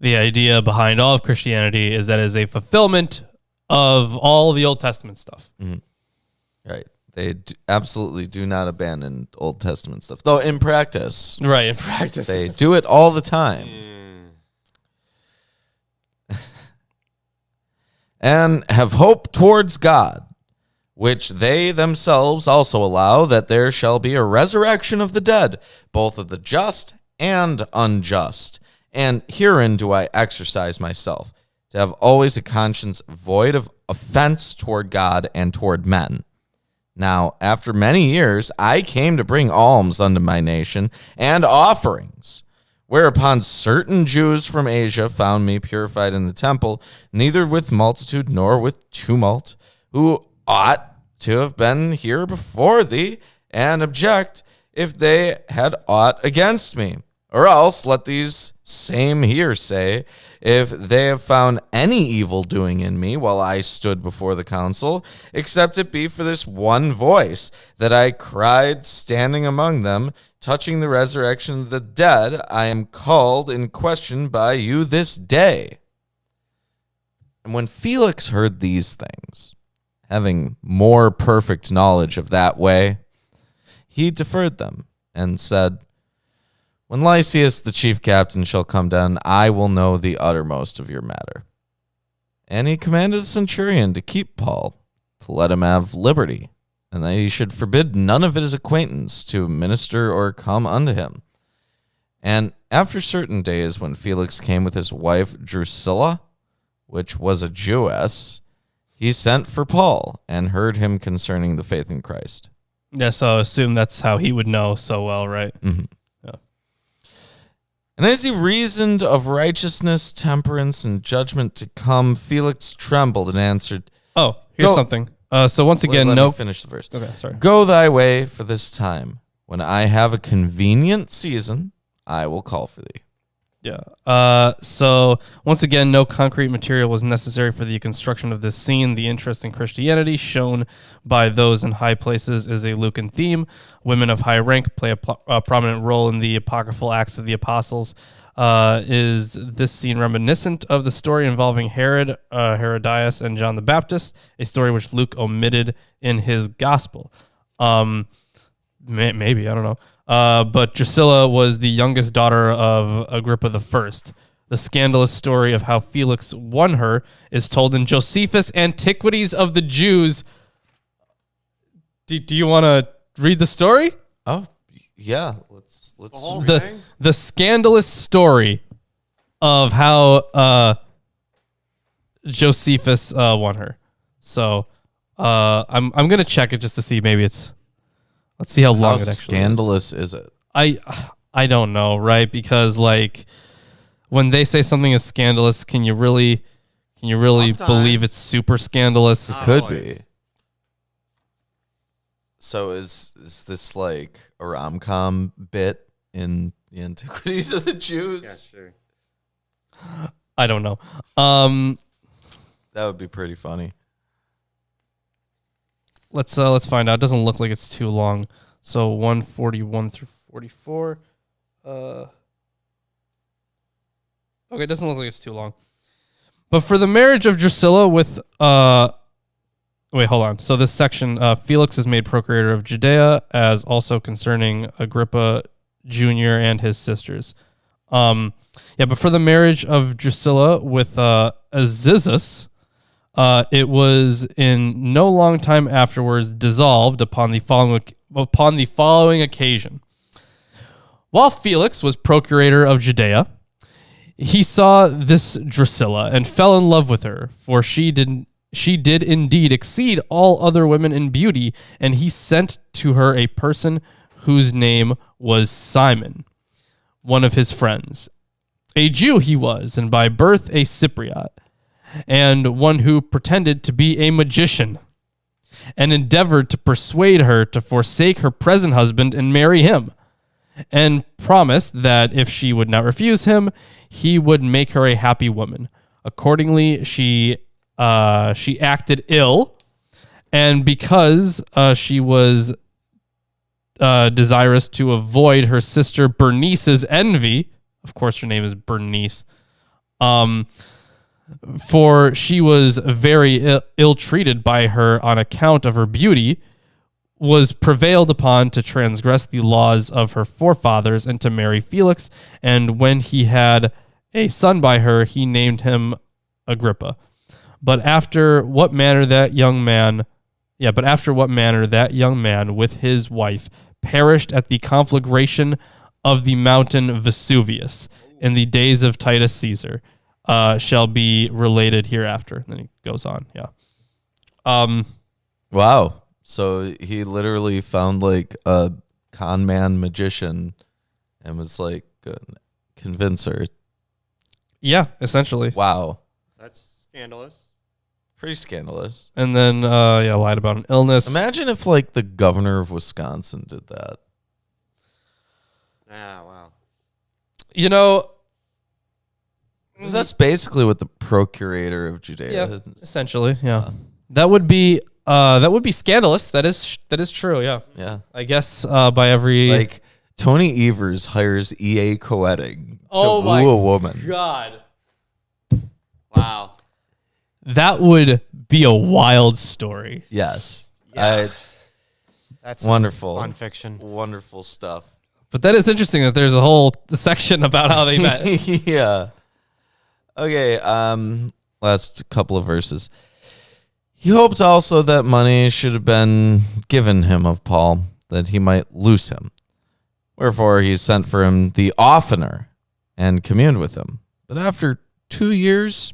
idea behind all of Christianity is that it is a fulfillment of all the Old Testament stuff. Right. They absolutely do not abandon Old Testament stuff. Though in practice. Right, in practice. They do it all the time. And have hope towards God, which they themselves also allow that there shall be a resurrection of the dead, both of the just and unjust. And herein do I exercise myself, to have always a conscience void of offense toward God and toward men. Now, after many years, I came to bring alms unto my nation and offerings. Whereupon certain Jews from Asia found me purified in the temple, neither with multitude nor with tumult, who ought to have been here before thee, and object if they had aught against me. Or else let these same here say, if they have found any evil doing in me while I stood before the council, except it be for this one voice that I cried standing among them, touching the resurrection of the dead, I am called in question by you this day. And when Felix heard these things, having more perfect knowledge of that way, he deferred them and said, when Lysias the chief captain shall come down, I will know the uttermost of your matter. And he commanded the centurion to keep Paul, to let him have liberty, and that he should forbid none of his acquaintance to minister or come unto him. And after certain days, when Felix came with his wife Drusilla, which was a Jewess, he sent for Paul and heard him concerning the faith in Christ. Yeah, so I assume that's how he would know so well, right? Mm-hmm. And as he reasoned of righteousness, temperance, and judgment to come, Felix trembled and answered, oh, here's something. So once again, let me finish the verse. Okay, sorry. Go thy way for this time. When I have a convenient season, I will call for thee. Yeah. So once again, no concrete material was necessary for the construction of this scene. The interest in Christianity shown by those in high places is a Lucan theme. Women of high rank play a prominent role in the apocryphal Acts of the Apostles. Is this scene reminiscent of the story involving Herod, Herodias, and John the Baptist, a story which Luke omitted in his gospel? Maybe, I don't know. But Drusilla was the youngest daughter of Agrippa I. The scandalous story of how Felix won her is told in Josephus' Antiquities of the Jews. Do you want to read the story? Oh, yeah. Let's the scandalous story of how Josephus won her. So I'm gonna check it just to see. Maybe it's. Let's see how long it actually scandalous is it? I don't know, right? Because like when they say something is scandalous, can you really believe it's super scandalous? It could be. So is this like a rom-com bit in the Antiquities of the Jews? Yeah, sure. I don't know. That would be pretty funny. Let's find out. It doesn't look like it's too long. So 141 through 44. Okay, it doesn't look like it's too long. But for the marriage of Drusilla with wait, hold on. So this section, Felix is made procurator of Judea, as also concerning Agrippa Jr. and his sisters. But for the marriage of Drusilla with Azizus, it was in no long time afterwards dissolved upon the following occasion. While Felix was procurator of Judea, he saw this Drusilla and fell in love with her, for she did indeed exceed all other women in beauty, and he sent to her a person whose name was Simon, one of his friends. A Jew he was, and by birth a Cypriot, and one who pretended to be a magician, and endeavored to persuade her to forsake her present husband and marry him, and promised that if she would not refuse him, he would make her a happy woman. Accordingly, she acted ill, and because she was desirous to avoid her sister Bernice's envy, of course her name is Bernice, for she was very ill-treated by her on account of her beauty, was prevailed upon to transgress the laws of her forefathers and to marry Felix. And when he had a son by her, he named him Agrippa. But after what manner that young man with his wife perished at the conflagration of the mountain Vesuvius in the days of Titus Caesar, shall be related hereafter. Then he goes on. Yeah. Wow. So he literally found like a con man magician and was like, convince her. Yeah, essentially. Wow. That's scandalous. Pretty scandalous. And then, lied about an illness. Imagine if like the governor of Wisconsin did that. Ah, wow. You know, 'Cause that's basically what the procurator of Judea yeah, is. essentially, yeah. That would be scandalous. That is true. Yeah. Yeah. I guess by every Like Tony Evers hires E.A. Coetting to my woo a woman. God, Wow. that would be a wild story. Yes. Yeah. That's Wonderful. fun fiction. Wonderful stuff. But that is interesting that there's a whole section about how they met. Yeah. Okay, last couple of verses. He hoped also that money should have been given him of Paul, that he might loose him. Wherefore he sent for him the oftener and communed with him. But after 2 years,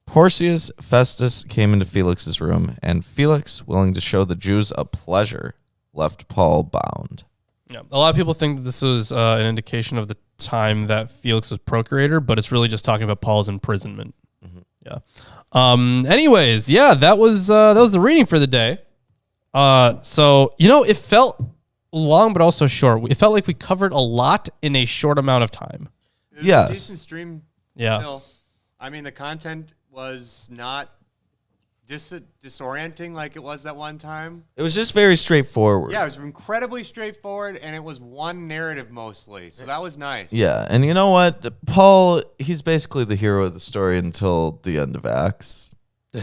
Porcius Festus came into Felix's room, and Felix, willing to show the Jews a pleasure, left Paul bound. Yeah. A lot of people think that this was an indication of the time that Felix was procurator, but it's really just talking about Paul's imprisonment. Mm-hmm. Yeah. Anyways, yeah, that was the reading for the day. So it felt long, but also short. It felt like we covered a lot in a short amount of time. It was Yes. a decent stream. Yeah. Still. I mean, the content was not disorienting like it was that one time. It was just very straightforward. Yeah, it was incredibly straightforward, and it was one narrative mostly. So that was nice. Yeah, and you know what? Paul, he's basically the hero of the story until the end of Acts.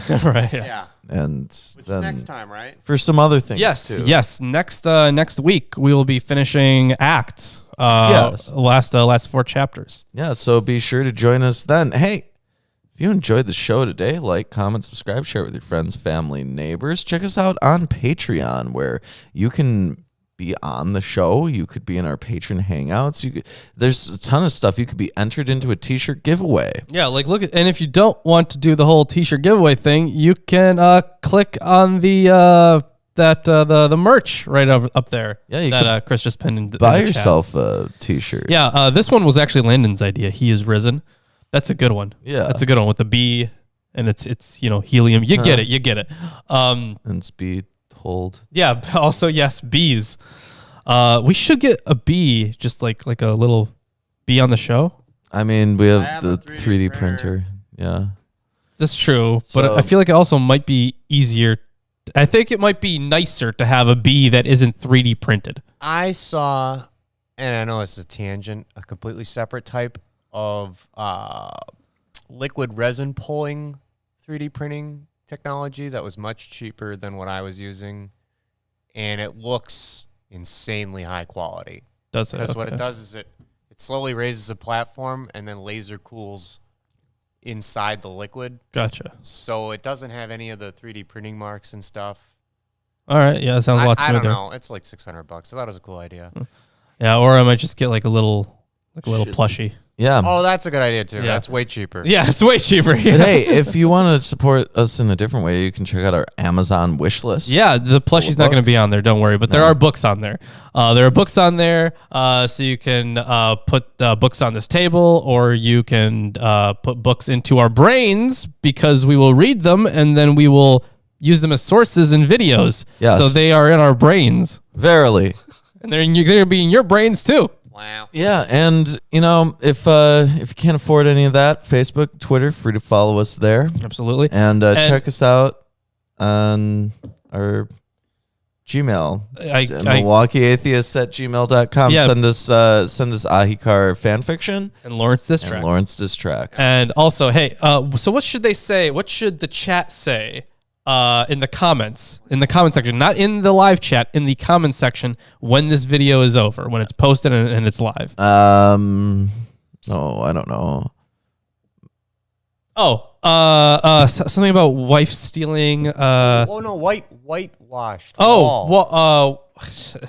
Right. Yeah. And Which then is next time, right? for some other things Yes. too. Yes. Next week we will be finishing Acts. Yes. Last 4 chapters. Yeah, so be sure to join us then. Hey, if you enjoyed the show today, like, comment, subscribe, share it with your friends, family, neighbors. Check us out on Patreon, where you can be on the show. You could be in our patron hangouts. There's a ton of stuff. You could be entered into a t-shirt giveaway. Yeah, and if you don't want to do the whole t-shirt giveaway thing, you can click on the merch right up there. Yeah, you that Chris just pinned in Buy in the chat. yourself a t-shirt. Yeah, this one was actually Landon's idea. He is risen. That's a good one. Yeah. That's a good one with the B, and it's helium. You get it. And speed hold. Yeah. Also, yes, bees. We should get a bee, just like a little bee on the show. I mean, we I have have the a 3D 3D printer. Yeah. That's true, but So- I feel like it also might be easier. I think it might be nicer to have a bee that isn't 3D printed. I saw, and I know this is a tangent, a completely separate type of liquid resin pulling 3D printing technology that was much cheaper than what I was using, and it looks insanely high quality. Does it? Because what Okay. it does is it slowly raises a platform and then laser cools inside the liquid, Gotcha. so it doesn't have any of the 3D printing marks and stuff. All right. Yeah, that sounds a lot I smoother. don't know. It's like $600. So that was a cool idea. Yeah, or I might just get like a little plushie. Yeah. Oh, that's a good idea too. Yeah. That's way cheaper. Yeah, it's way cheaper. But hey, if you want to support us in a different way, you can check out our Amazon wish list. Yeah, the plushie's not going to be on there. Don't worry. But there No. are books on there. There are books on there, so you can put books on this table, or you can put books into our brains, because we will read them and then we will use them as sources in videos. Yes. So they are in our brains, Verily. and they're going to be in your brains too. Wow. Yeah, and if you can't afford any of that, Facebook, Twitter, free to follow us there. Absolutely. And check us out on our Gmail. I MilwaukeeAtheists@gmail.com. Yeah. Send us Ahikar fan fiction and Lawrence Distracts. and Lawrence Distracts. And also, hey, so what should they say? What should the chat say in the comments? In the comment section, not in the live chat, in the comment section when this video is over, when it's posted and it's live. Oh, I don't know. Something about wife stealing. Oh no, whitewashed. Oh, wall.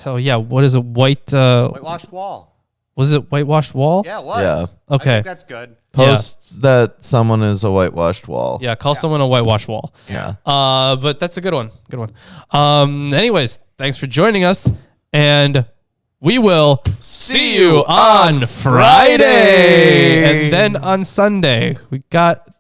oh yeah. What is a Whitewashed wall. Was it whitewashed wall? Yeah, it was. Yeah. Okay. I think that's good. Post that someone is a whitewashed wall. Yeah. Call someone a whitewashed wall. Yeah. But that's a good one. Good one. Anyways, thanks for joining us, and we will see you on Friday, and then on Sunday. We got